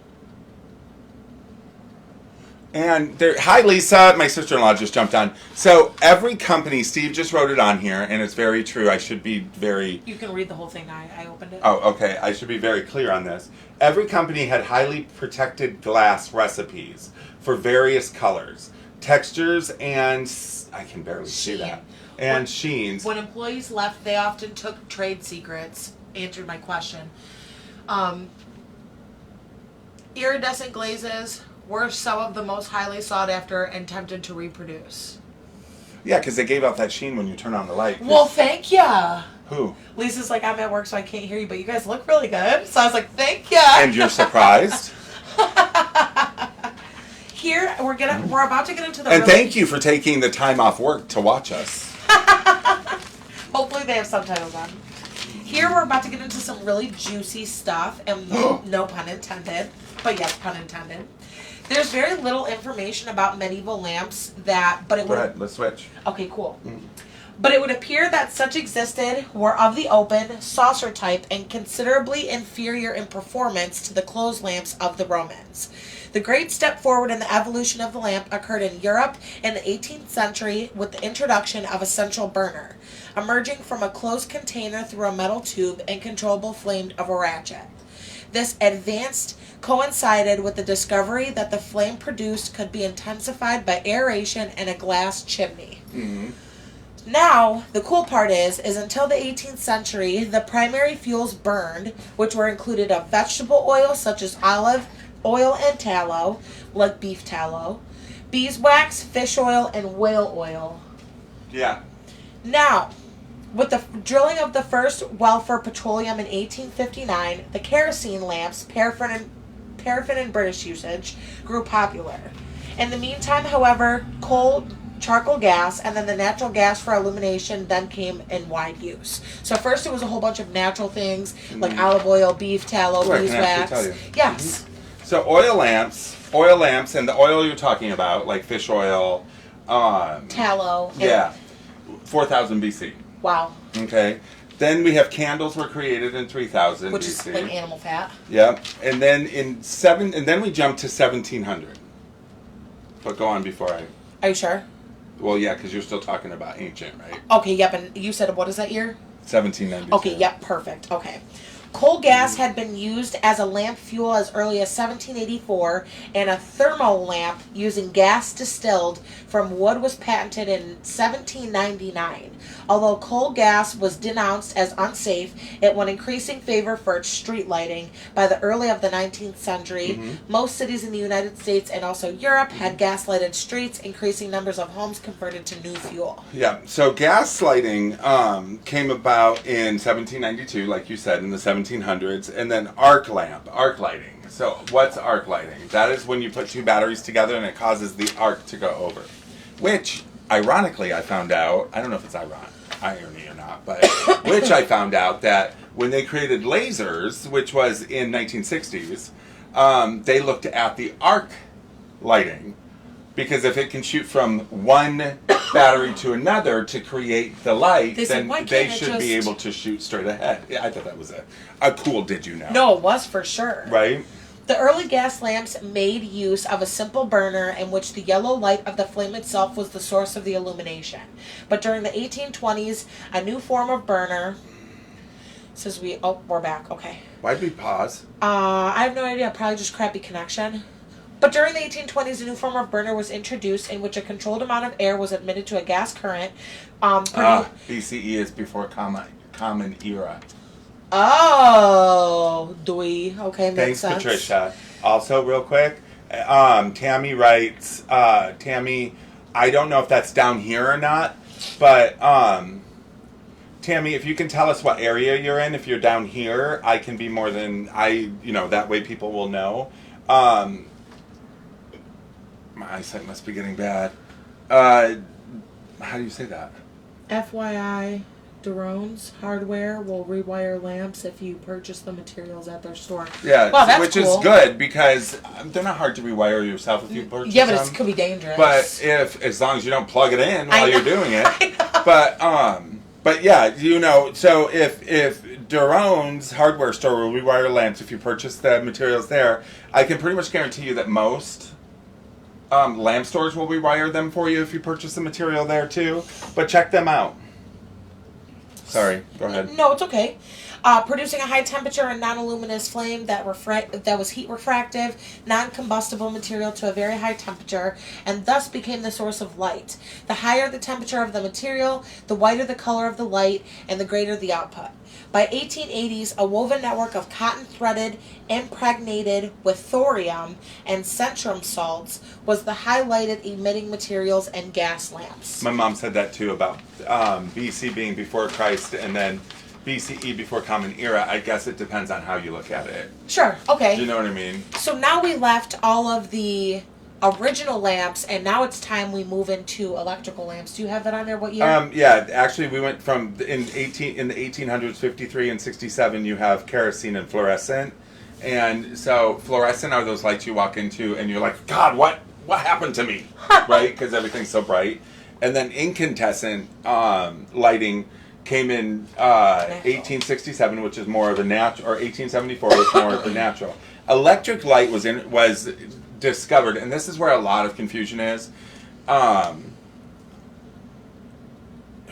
And hi Lisa, my sister-in-law just jumped on. So every company, Steve just wrote it on here, and it's very true. I should be very... You can read the whole thing. I opened it. Oh, okay. I should be very clear on this. Every company had highly protected glass recipes for various colors, textures, and... I can barely see that. And sheens. When employees left, they often took trade secrets. Answered my question. Iridescent glazes were some of the most highly sought after and tempted to reproduce. Yeah, because they gave out that sheen when you turn on the light. Well, thank ya. Who? Lisa's like, I'm at work, so I can't hear you, but you guys look really good. So I was like, thank ya. And you're surprised. Here we're about to get into the. And thank you for taking the time off work to watch us. Hopefully they have subtitles on. Here we're about to get into some really juicy stuff, and no pun intended, but yes, pun intended. There's very little information about medieval lamps but it would... Go ahead, let's switch. Okay, cool. But it would appear that such existed were of the open, saucer type, and considerably inferior in performance to the closed lamps of the Romans. The great step forward in the evolution of the lamp occurred in Europe in the 18th century with the introduction of a central burner, emerging from a closed container through a metal tube and controllable flame of a ratchet. This advance coincided with the discovery that the flame produced could be intensified by aeration and a glass chimney. Mm-hmm. Now, the cool part is until the 18th century, the primary fuels burned, which were included of vegetable oil such as olive oil and tallow, like beef tallow, beeswax, fish oil, and whale oil. Yeah. Now, with the drilling of the first well for petroleum in 1859, the kerosene lamps, paraffin in British usage, grew popular. In the meantime, however, coal, charcoal gas, and then the natural gas for illumination then came in wide use. So first it was a whole bunch of natural things like olive oil, beef tallow, beeswax. Yes. Mm-hmm. So oil lamps, and the oil you're talking about, like fish oil, tallow. Yeah, 4000 BC. Wow. Okay. Then we have candles were created in 3000 Which BC. is like animal fat. Yep. And then then we jump to 1700. But go on before I... Are you sure? Well, yeah, because you're still talking about ancient, right? Okay, yep, and you said what is that year? 1792. Okay, yep, perfect. Okay. Coal gas had been used as a lamp fuel as early as 1784, and a thermal lamp using gas distilled from wood was patented in 1799. Although coal gas was denounced as unsafe, it won increasing favor for its street lighting. By the early of the 19th century, most cities in the United States and also Europe had gas-lighted streets, increasing numbers of homes converted to new fuel. Yeah, so gas lighting came about in 1792, like you said, in the 1700s, and then arc lighting. So what's arc lighting? That is when you put two batteries together and it causes the arc to go over. Which, ironically, I found out, I don't know if it's irony or not, but which I found out that when they created lasers, which was in 1960s, they looked at the arc lighting. Because if it can shoot from one battery to another to create the light, then they should be able to shoot straight ahead. Yeah, I thought that was a cool did you know. No, it was for sure. Right? The early gas lamps made use of a simple burner in which the yellow light of the flame itself was the source of the illumination. But during the 1820s, a new form of burner... we're back, okay. Why'd we pause? I have no idea, probably just crappy connection. But during the 1820s, a new form of burner was introduced in which a controlled amount of air was admitted to a gas current. BCE is before common era. Oh, okay, makes Thanks, sense. Patricia. Also, real quick, Tammy writes, Tammy, I don't know if that's down here or not, but Tammy, if you can tell us what area you're in, if you're down here, I can be more than that way people will know. My eyesight must be getting bad. How do you say that? FYI, Darone's Hardware will rewire lamps if you purchase the materials at their store. Yeah, well, that's which cool. is good because they're not hard to rewire yourself if you purchase them. Yeah, but it could be dangerous. But as long as you don't plug it in while you're doing it. But yeah, so if Darone's Hardware store will rewire lamps if you purchase the materials there, I can pretty much guarantee you that most lamp stores will rewire them for you if you purchase the material there too. But check them out. Sorry, go ahead. No, it's okay. Producing a high temperature and non-luminous flame that was heat refractive, non-combustible material to a very high temperature, and thus became the source of light. The higher the temperature of the material, the whiter the color of the light, and the greater the output. By 1880s, a woven network of cotton-threaded, impregnated with thorium and centrum salts was the highlighted emitting materials and gas lamps. My mom said that too about BC being before Christ and then BCE before Common Era. I guess it depends on how you look at it. Sure, okay. Do you know what I mean? So now we left all of the original lamps, and now it's time we move into electrical lamps. Do you have that on there? What year? Yeah, actually we went from in the 1800s, 53 and 67 you have kerosene and fluorescent. And so fluorescent are those lights you walk into and you're like, God, what happened to me? Right? Because everything's so bright. And then incandescent lighting came in 1867, which is more of a natural, or 1874, which is more of a natural. Electric light was discovered, and this is where a lot of confusion is. Who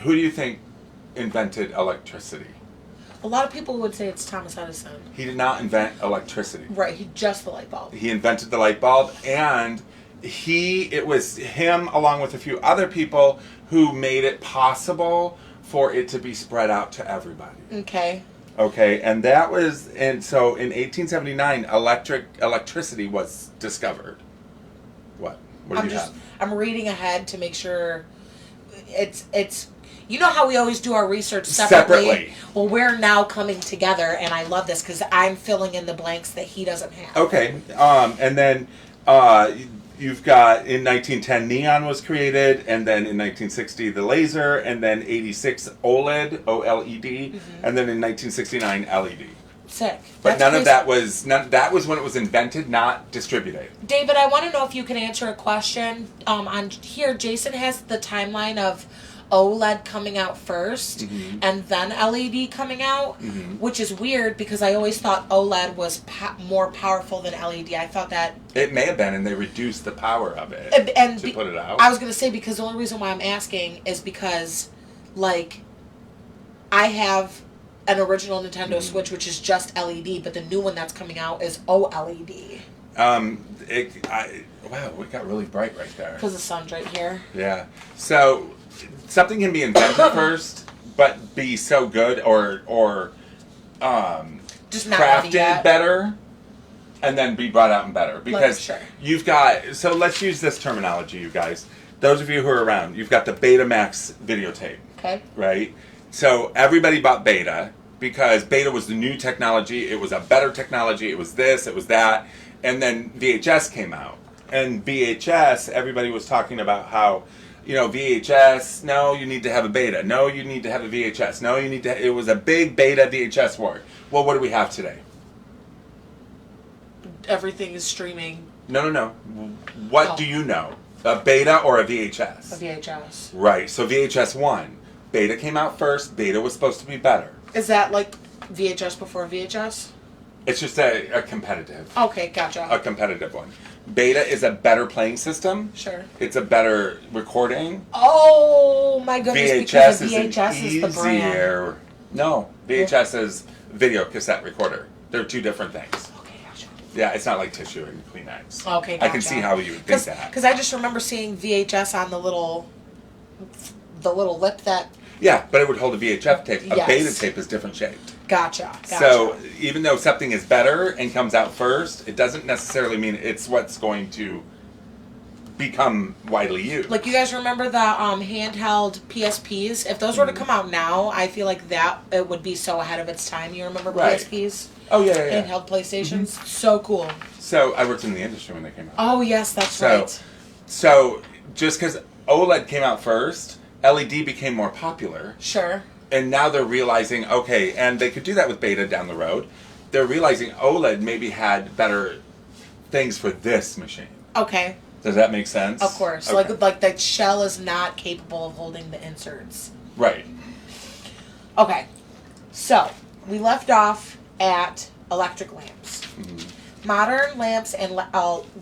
do you think invented electricity? A lot of people would say it's Thomas Edison. He did not invent electricity. Right, just the light bulb. He invented the light bulb, and it was him along with a few other people who made it possible for it to be spread out to everybody. Okay, and so in 1879 electricity was discovered. What do you have? I'm reading ahead to make sure it's you know how we always do our research separately? Well, we're now coming together, and I love this because I'm filling in the blanks that he doesn't have. Okay, and then you've got in 1910 neon was created, and then in 1960 the laser, and then 86 OLED, OLED, and then in 1969 LED. Sick. But that was when it was invented, not distributed. David, I want to know if you can answer a question. On here, Jason has the timeline of OLED coming out first and then LED coming out, which is weird because I always thought OLED was more powerful than LED. I thought that it may have been, and they reduced the power of it to put it out. I was going to say, because the only reason why I'm asking is because, like, I have an original Nintendo Switch which is just LED, but the new one that's coming out is OLED. Wow, it got really bright right there. Because the sun's right here. Yeah. So something can be invented first, but be so good or just not crafted better, and then be brought out and better. Because you've got, so let's use this terminology, you guys. Those of you who are around, you've got the Betamax videotape. Okay. Right? So everybody bought Beta because Beta was the new technology. It was a better technology. It was this, it was that. And then VHS came out. And VHS, everybody was talking about how, VHS, no, you need to have a Beta. No, you need to have a VHS. No, you need to, it was a big Beta VHS war. Well, what do we have today? Everything is streaming. No. What do you know? A Beta or a VHS? A VHS. Right, so VHS won. Beta came out first. Beta was supposed to be better. Is that like VHS before VHS? It's just a competitive. Okay, gotcha. A competitive one. Beta is a better playing system. Sure. It's a better recording. Oh my goodness! VHS because VHS is the brand. No, VHS is video cassette recorder. They're two different things. Okay, gotcha. Yeah, it's not like tissue and Kleenex. Okay, gotcha. I can see how you would think that. Because I just remember seeing VHS on the little lip that. Yeah, but it would hold a VHF tape. A Yes. Beta tape is different shaped. Gotcha. So even though something is better and comes out first, it doesn't necessarily mean it's what's going to become widely used. Like, you guys remember the handheld PSPs? If those were to come out now, I feel like that it would be so ahead of its time. You remember PSPs? Oh, yeah. Handheld PlayStations? So cool. So, I worked in the industry when they came out. Oh, yes, that's right. So, just because OLED came out first, LED became more popular. Sure. And now they're realizing, okay, and they could do that with beta down the road. They're realizing OLED maybe had better things for this machine. Okay. Does that make sense? Of course. Okay. Like the shell is not capable of holding the inserts. Right. Okay. So, we left off at electric lamps. Mm-hmm. Modern lamps and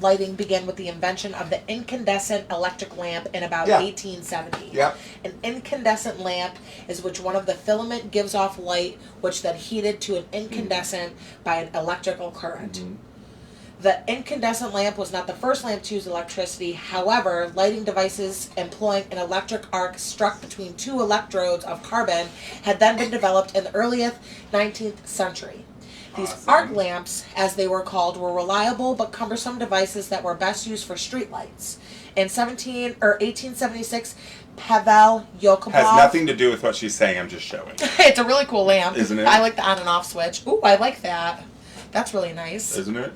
lighting began with the invention of the incandescent electric lamp in about 1870. Yep. An incandescent lamp is which one of the filament gives off light, which then heated to an incandescent by an electrical current. Mm-hmm. The incandescent lamp was not the first lamp to use electricity. However, lighting devices employing an electric arc struck between two electrodes of carbon had then been developed in the earliest 19th century. These arc lamps, as they were called, were reliable but cumbersome devices that were best used for street lights. In 1876, Pavel Yokubov... Has nothing to do with what she's saying, I'm just showing. It's a really cool lamp. Isn't it? I like the on and off switch. Ooh, I like that. That's really nice. Isn't it?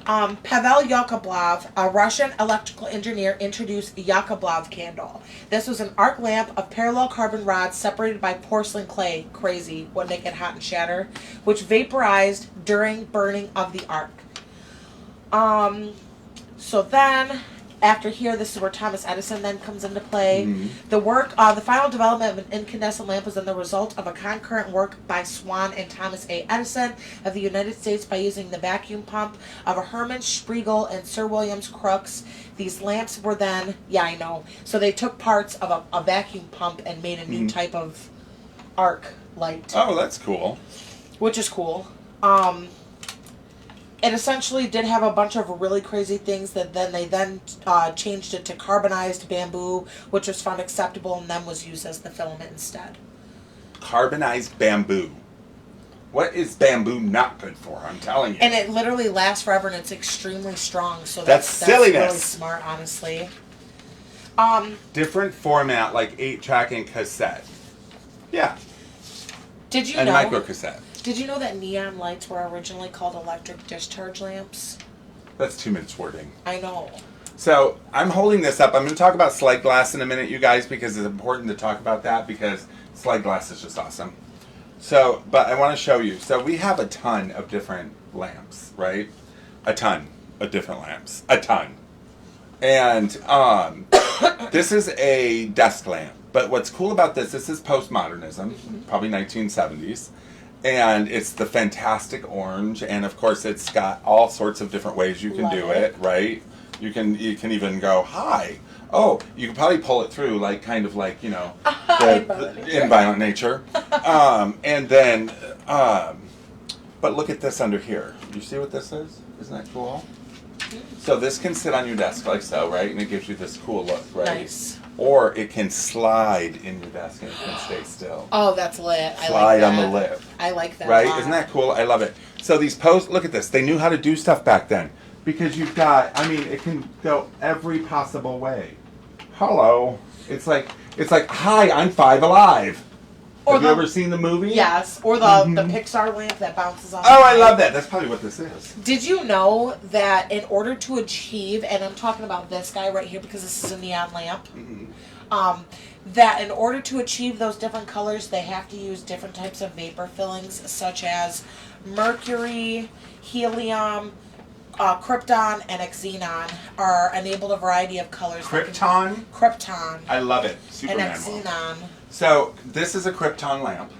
Pavel Yokubov, a Russian electrical engineer, introduced the Yokubov candle. This was an arc lamp of parallel carbon rods separated by porcelain clay. Crazy. Would make it hot and shatter. Which vaporized during burning of the arc. So then, after here, this is where Thomas Edison then comes into play. Mm-hmm. The final development of an incandescent lamp was then the result of a concurrent work by Swan and Thomas A. Edison of the United States by using the vacuum pump of a Hermann Spiegel and Sir Williams Crookes. These lamps were then, so they took parts of a vacuum pump and made a new type of arc light. Oh, that's cool. Which is cool. It essentially did have a bunch of really crazy things that then they changed it to carbonized bamboo, which was found acceptable and then was used as the filament instead. Carbonized bamboo. What is bamboo not good for? I'm telling you. And it literally lasts forever and it's extremely strong. So that's silliness. That's really smart, honestly. Different format like 8-track and cassette. Yeah. Did you and know? micro cassette. Did you know that neon lights were originally called electric discharge lamps? That's 2 minutes wording. I know. So I'm holding this up. I'm going to talk about slide glass in a minute, you guys, because it's important to talk about that because slide glass is just awesome. So, but I want to show you. So we have a ton of different lamps, right? A ton of different lamps. A ton. And this is a desk lamp. But what's cool about this is postmodernism, probably 1970s. And it's the fantastic orange, and of course it's got all sorts of different ways you can do it, right? You can even go high. Oh, you can probably pull it through, like kind of like in violent nature. And then, but look at this under here. You see what this is? Isn't that cool? So this can sit on your desk like so, right? And it gives you this cool look, right? Nice. Or it can slide in your desk and it can stay still. Oh, that's lit. Slide on the lip. I like that. Right? Isn't that cool? I love it. So these posts, look at this. They knew how to do stuff back then. Because you've got, it can go every possible way. Hello. It's like, hi, I'm 5 Alive. Have you ever seen the movie? Yes. Or the Pixar lamp that bounces off. Oh, I love that. That's probably what this is. Did you know that in order to achieve, and I'm talking about this guy right here because this is a neon lamp, that in order to achieve those different colors, they have to use different types of vapor fillings, such as mercury, helium, krypton, and xenon are enabled a variety of colors. Krypton? Krypton. I love it. Superman. And xenon. So, this is a Krypton lamp.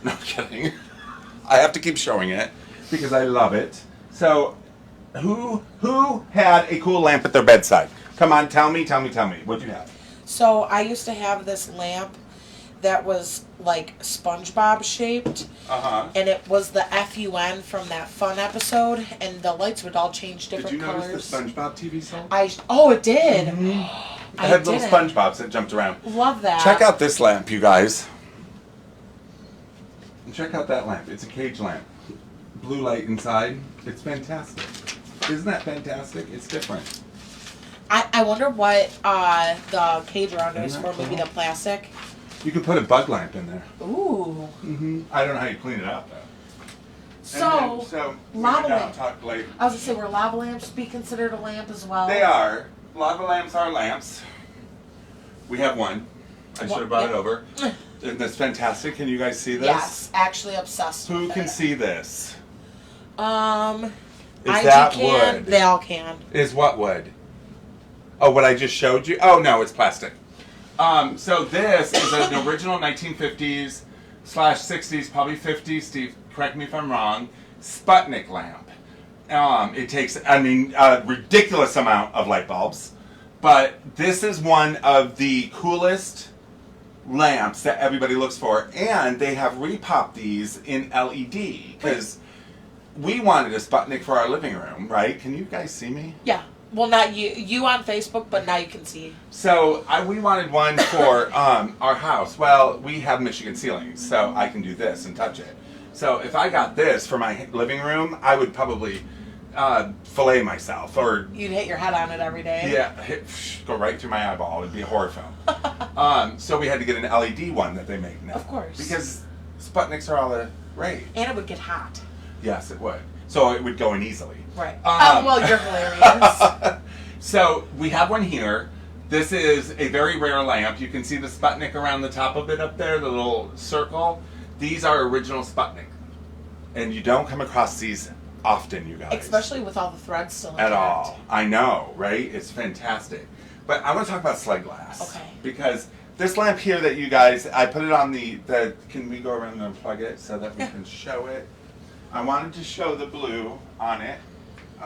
No kidding. I have to keep showing it because I love it. So, who had a cool lamp at their bedside? Come on, tell me. What'd you have? So, I used to have this lamp that was like SpongeBob shaped. And it was the FUN from that Fun episode, and the lights would all change different colors. Did you notice the SpongeBob TV song? It did. I had little SpongeBobs that jumped around. Love that. Check out this lamp, you guys. And check out that lamp. It's a cage lamp. Blue light inside. It's fantastic. Isn't that fantastic? It's different. I I wonder what the cage around it is for. Maybe the plastic. You can put a bug lamp in there. Ooh. I don't know how you clean it out though. So lava lamp. Talk later. I was gonna say, will lava lamps be considered a lamp as well? They are. Lava lamps are lamps. We have one. I should have brought it over. Isn't this fantastic? Can you guys see this? Yes, actually obsessed Who with can it. see this? Is that wood? They all can. Is what wood? Oh, what I just showed you? Oh, no, it's plastic. So this is an original 1950s / 60s, probably 50s, Steve, correct me if I'm wrong, Sputnik lamp. It takes, a ridiculous amount of light bulbs, but this is one of the coolest lamps that everybody looks for, and they have repopped these in LED, because we wanted a Sputnik for our living room, right? Can you guys see me? Yeah. Well, not you. You on Facebook, but now you can see. So we wanted one for our house. Well, we have Michigan ceilings, so I can do this and touch it. So if I got this for my living room, I would probably fillet myself, or you'd hit your head on it every day. Yeah, go right through my eyeball. It'd be a horror film. So we had to get an LED one that they make now. Of course. Because Sputniks are all the rage. And it would get hot. Yes, it would. So it would go in easily. Right. Well, you're hilarious. So we have one here. This is a very rare lamp. You can see the Sputnik around the top of it up there, the little circle. These are original Sputnik. And you don't come across these often, you guys. Especially with all the threads still intact. At all. I know, right? It's fantastic. But I want to talk about slide glass. Okay. Because this lamp here that you guys, I put it on the can we go around and unplug it so that we can show it? I wanted to show the blue on it.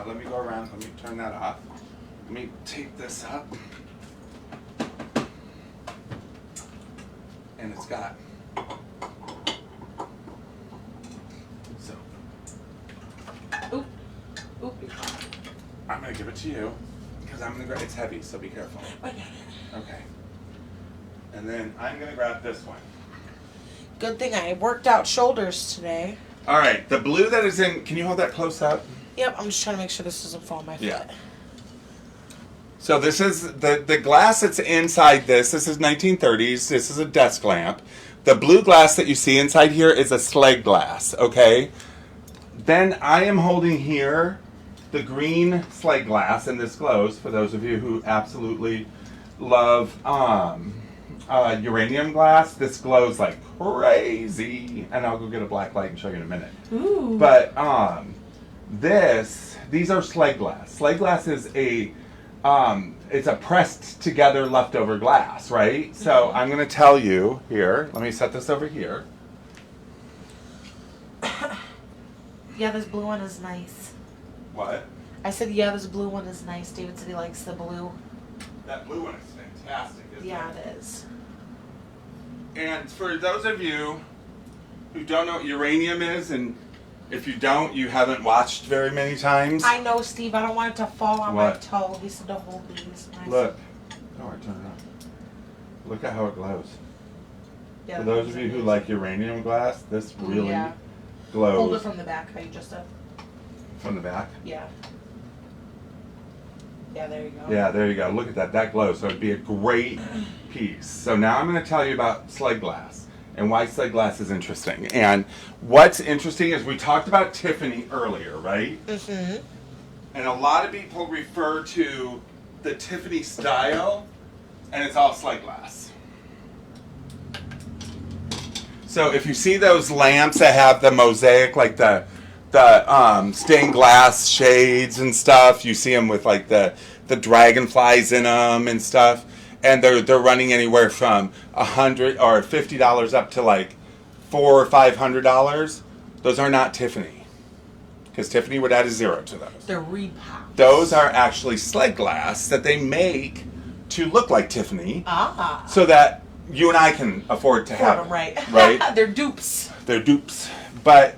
Let me go around, let me turn that off. Let me tape this up. And it's got, so. Oop. Oop. I'm gonna give it to you, because I'm gonna grab, it's heavy, so be careful. Okay. And then I'm gonna grab this one. Good thing I worked out shoulders today. All right, the blue that is in, can you hold that close up? Yep, I'm just trying to make sure this doesn't fall on my foot. Yeah. So this is the glass that's inside this. This is 1930s. This is a desk lamp. The blue glass that you see inside here is a slag glass, okay? Then I am holding here the green slag glass, and this glows for those of you who absolutely love uranium glass. This glows like crazy, and I'll go get a black light and show you in a minute. Ooh. But these are slag glass. Slag glass is it's a pressed together leftover glass, right? So I'm going to tell you here. Let me set this over here. Yeah, this blue one is nice. What? I said, yeah, this blue one is nice. David said he likes the blue. That blue one is fantastic, isn't Yeah, it? it is. And for those of you who don't know what uranium is, and if you don't, you haven't watched very many times. I know, Steve. I don't want it to fall on my What? toe. He said to hold these. Nice. Look. Oh, I turned it on. Look at how it glows. Yeah, For those of you who like uranium glass, this really yeah. glows. Hold it from the back, how you just did. From the back? Yeah. Yeah, there you go. Yeah, there you go. Look at that. That glows. So it'd be a great piece. So now I'm going to tell you about slag glass and why slag glass is interesting. And what's interesting is we talked about Tiffany earlier, right? Mm-hmm. And a lot of people refer to the Tiffany style, and it's all slag glass. So if you see those lamps that have the mosaic, like the stained glass shades and stuff, you see them with like the dragonflies in them and stuff, and they're running anywhere from $100 or $50 up to like $400 or $500. Those are not Tiffany, because Tiffany would add a zero to those. They're repopped. Those are actually slag glass that they make to look like Tiffany, so that you and I can afford to have them, right? Right? They're dupes. They're dupes. But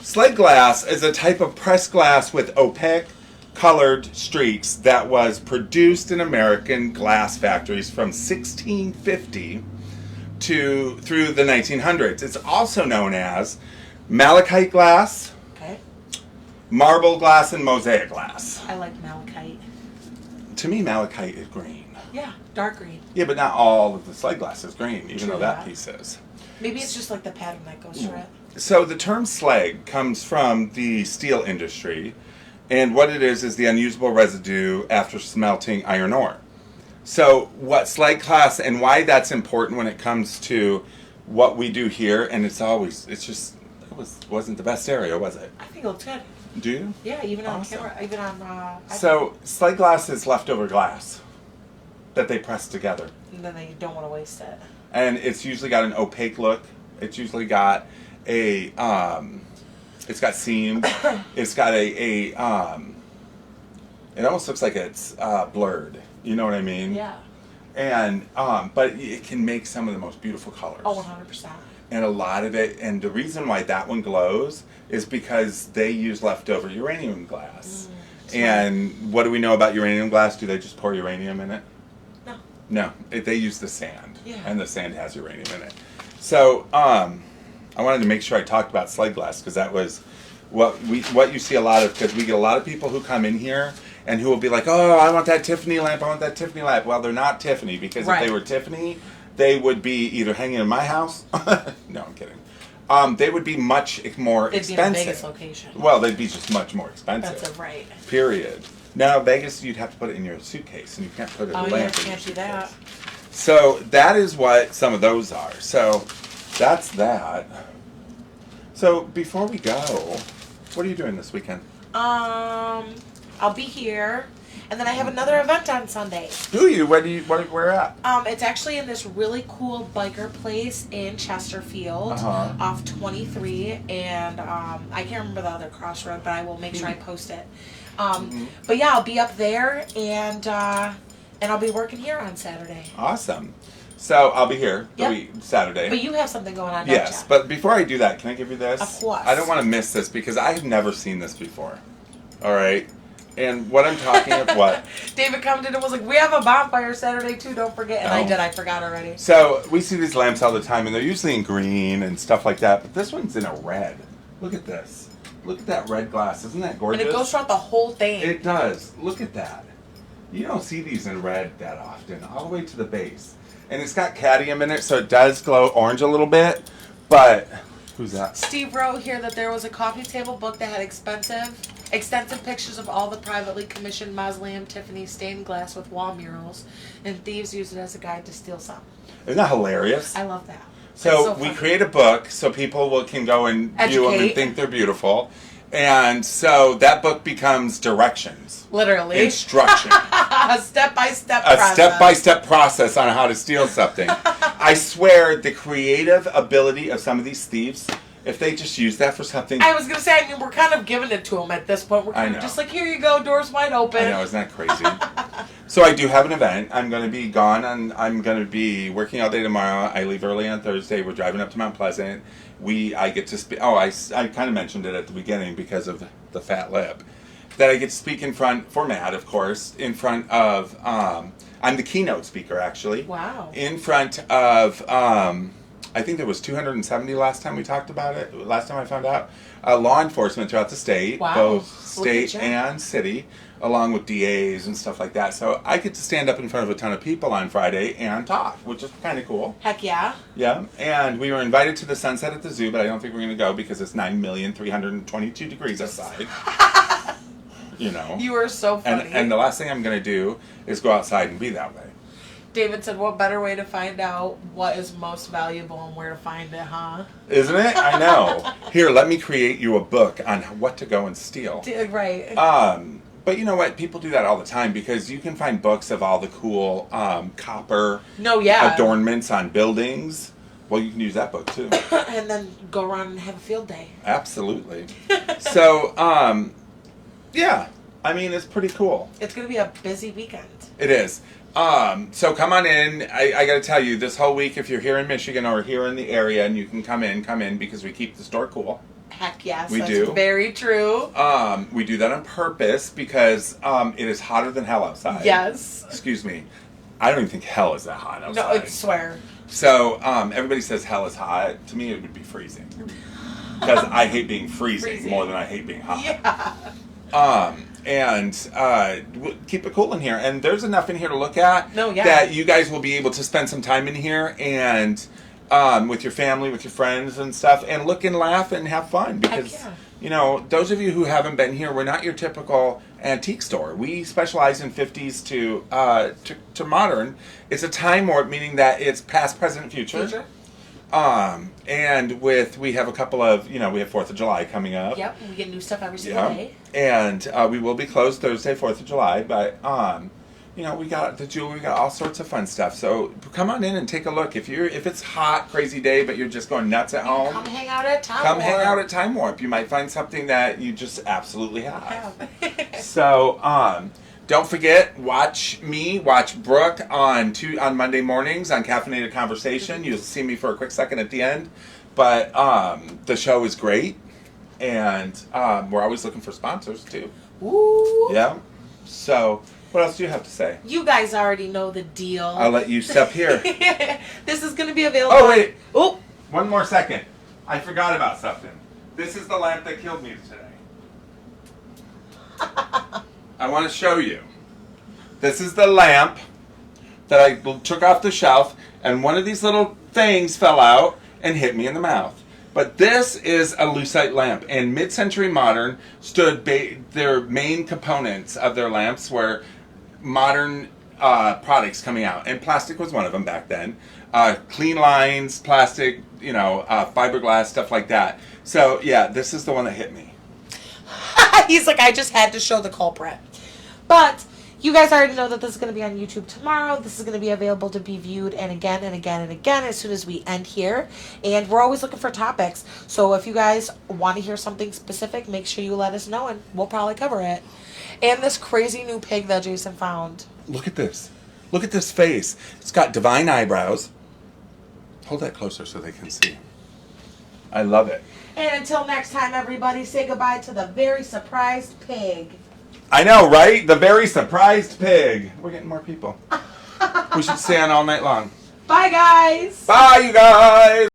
slag glass is a type of pressed glass with opaque colored streaks that was produced in American glass factories from 1650 through the 1900s. It's also known as malachite glass, Okay. marble glass, and mosaic glass. I like malachite. to me, malachite is green. Yeah, dark green. Yeah, but not all of the slide glass is green, even True though that that. piece is. Maybe it's just like the pattern that goes through it. So the term slag comes from the steel industry, and what it is the unusable residue after smelting iron ore. So what slag glass and why that's important when it comes to what we do here, and wasn't the best area, was it? I think it looks good. Do you? Yeah, even on Awesome. camera, even on. So slag glass is leftover glass that they press together. And then they don't want to waste it. And it's usually got an opaque look. It's usually got a, it's got seams. It's got it almost looks like it's blurred. You know what I mean? Yeah. And, but it can make some of the most beautiful colors. Oh, 100%. And a lot of it, and the reason why that one glows is because they use leftover uranium glass. And what do we know about uranium glass? Do they just pour uranium in it? No. No, they use the sand. Yeah. And the sand has uranium in it. So, I wanted to make sure I talked about slide glass because that was what you see a lot of, because we get a lot of people who come in here and who will be like, oh, I want that Tiffany lamp, I want that Tiffany lamp. Well, they're not Tiffany, because if they were Tiffany, they would be either hanging in my house. No, I'm kidding. They would be much more expensive. They'd be in a Vegas location. Well, they'd be just much more expensive. That's right. Period. Now, Vegas, you'd have to put it in your suitcase, and you can't put it in a lamp. Oh, yeah, in your can't do that. So that is what some of those are. So that's that. So before we go, what are you doing this weekend? I'll be here, and then I have another event on Sunday. Do you? Where at? It's actually in this really cool biker place in Chesterfield, off 23, and I can't remember the other crossroad, but I will make sure I post it. But yeah, I'll be up there, and I'll be working here on Saturday. Awesome. So I'll be here Saturday. But you have something going on, don't Yes, you? but before I do that, can I give you this? Of course. I don't want to miss this because I have never seen this before. All right. And what I'm talking about, what? David commented and was like, we have a bonfire Saturday too, don't forget. And I forgot already. So we see these lamps all the time, and they're usually in green and stuff like that, but this one's in a red. Look at this. Look at that red glass. Isn't that gorgeous? And it goes throughout the whole thing. It does. Look at that. You don't see these in red that often, all the way to the base. And it's got cadmium in it, so it does glow orange a little bit, but who's that? Steve wrote here that there was a coffee table book that had extensive pictures of all the privately commissioned mausoleum Tiffany stained glass with wall murals, and thieves used it as a guide to steal some. Isn't that hilarious? I love that. So we create a book so people can go and view them and think they're beautiful. And so that book becomes directions. Literally. Instruction. A step-by-step process. A step-by-step process on how to steal something. I swear the creative ability of some of these thieves, if they just use that for something. I was going to say, I mean, we're kind of giving it to them at this point. We're kind of just like, here you go, doors wide open. I know, isn't that crazy? So I do have an event. I'm going to be gone, and I'm going to be working all day tomorrow. I leave early on Thursday. We're driving up to Mount Pleasant. I get to speak. I kind of mentioned it at the beginning because of the fat lip. That I get to speak in front, for Matt, of course, in front of, I'm the keynote speaker, actually. Wow. In front of, I think there was 270 last time we talked about it, last time I found out, law enforcement throughout the state, both state and city, along with DAs and stuff like that. So I get to stand up in front of a ton of people on Friday and talk, which is kind of cool. Heck yeah. Yeah, and we were invited to the sunset at the zoo, but I don't think we're going to go because it's 9,322 degrees outside. You know. You are so funny. And the last thing I'm going to do is go outside and be that way. David said, what better way to find out what is most valuable and where to find it, huh? Isn't it? I know. Here, let me create you a book on what to go and steal. Right. But you know what? People do that all the time because you can find books of all the cool copper adornments on buildings. Well, you can use that book too. And then go around and have a field day. Absolutely. So, yeah. I mean, it's pretty cool. It's going to be a busy weekend. It is. So come on in. I got to tell you, this whole week, if you're here in Michigan or here in the area and you can come in because we keep the store cool. Heck yes. We that's do. Very true. We do that on purpose because it is hotter than hell outside. Yes. Excuse me. I don't even think hell is that hot outside. No, I swear. So everybody says hell is hot. To me, it would be freezing. Because I hate being freezing more than I hate being hot. Yeah. keep it cool in here. And there's enough in here to look at that you guys will be able to spend some time in here and with your family, with your friends and stuff, and look and laugh and have fun. Because, you know, those of you who haven't been here, we're not your typical antique store. We specialize in 50s to modern. It's a time warp, meaning that it's past, present, future. And we have a couple of, you know, we have 4th of July coming up. Yep, we get new stuff every single day. And we will be closed Thursday, 4th of July, but you know, we got the jewelry, we got all sorts of fun stuff. So come on in and take a look. If it's hot, crazy day, but you're just going nuts at home, come hang out at Time Warp. Come hang out at Time Warp. You might find something that you just absolutely have. So don't forget, watch Brooke on Monday mornings on Caffeinated Conversation. You'll see me for a quick second at the end, but the show is great, and we're always looking for sponsors too. Ooh. Yeah. So. What else do you have to say? You guys already know the deal. I'll let you step here. This is going to be available. Oh, wait. Oh. One more second. I forgot about something. This is the lamp that killed me today. I want to show you. This is the lamp that I took off the shelf, and one of these little things fell out and hit me in the mouth. But this is a lucite lamp, and mid-century modern stood their main components of their lamps were modern products coming out, and plastic was one of them back then. Clean lines, plastic, you know, fiberglass, stuff like that. So yeah, this is the one that hit me. He's like, I just had to show the culprit. But you guys already know that this is going to be on YouTube tomorrow. This is going to be available to be viewed and again and again and again as soon as we end here. And we're always looking for topics. So if you guys want to hear something specific, make sure you let us know and we'll probably cover it. And this crazy new pig that Jason found. Look at this. Look at this face. It's got divine eyebrows. Hold that closer so they can see. I love it. And until next time, everybody, say goodbye to the very surprised pig. I know, right? The very surprised pig. We're getting more people. We should stay on all night long. Bye, guys. Bye, you guys.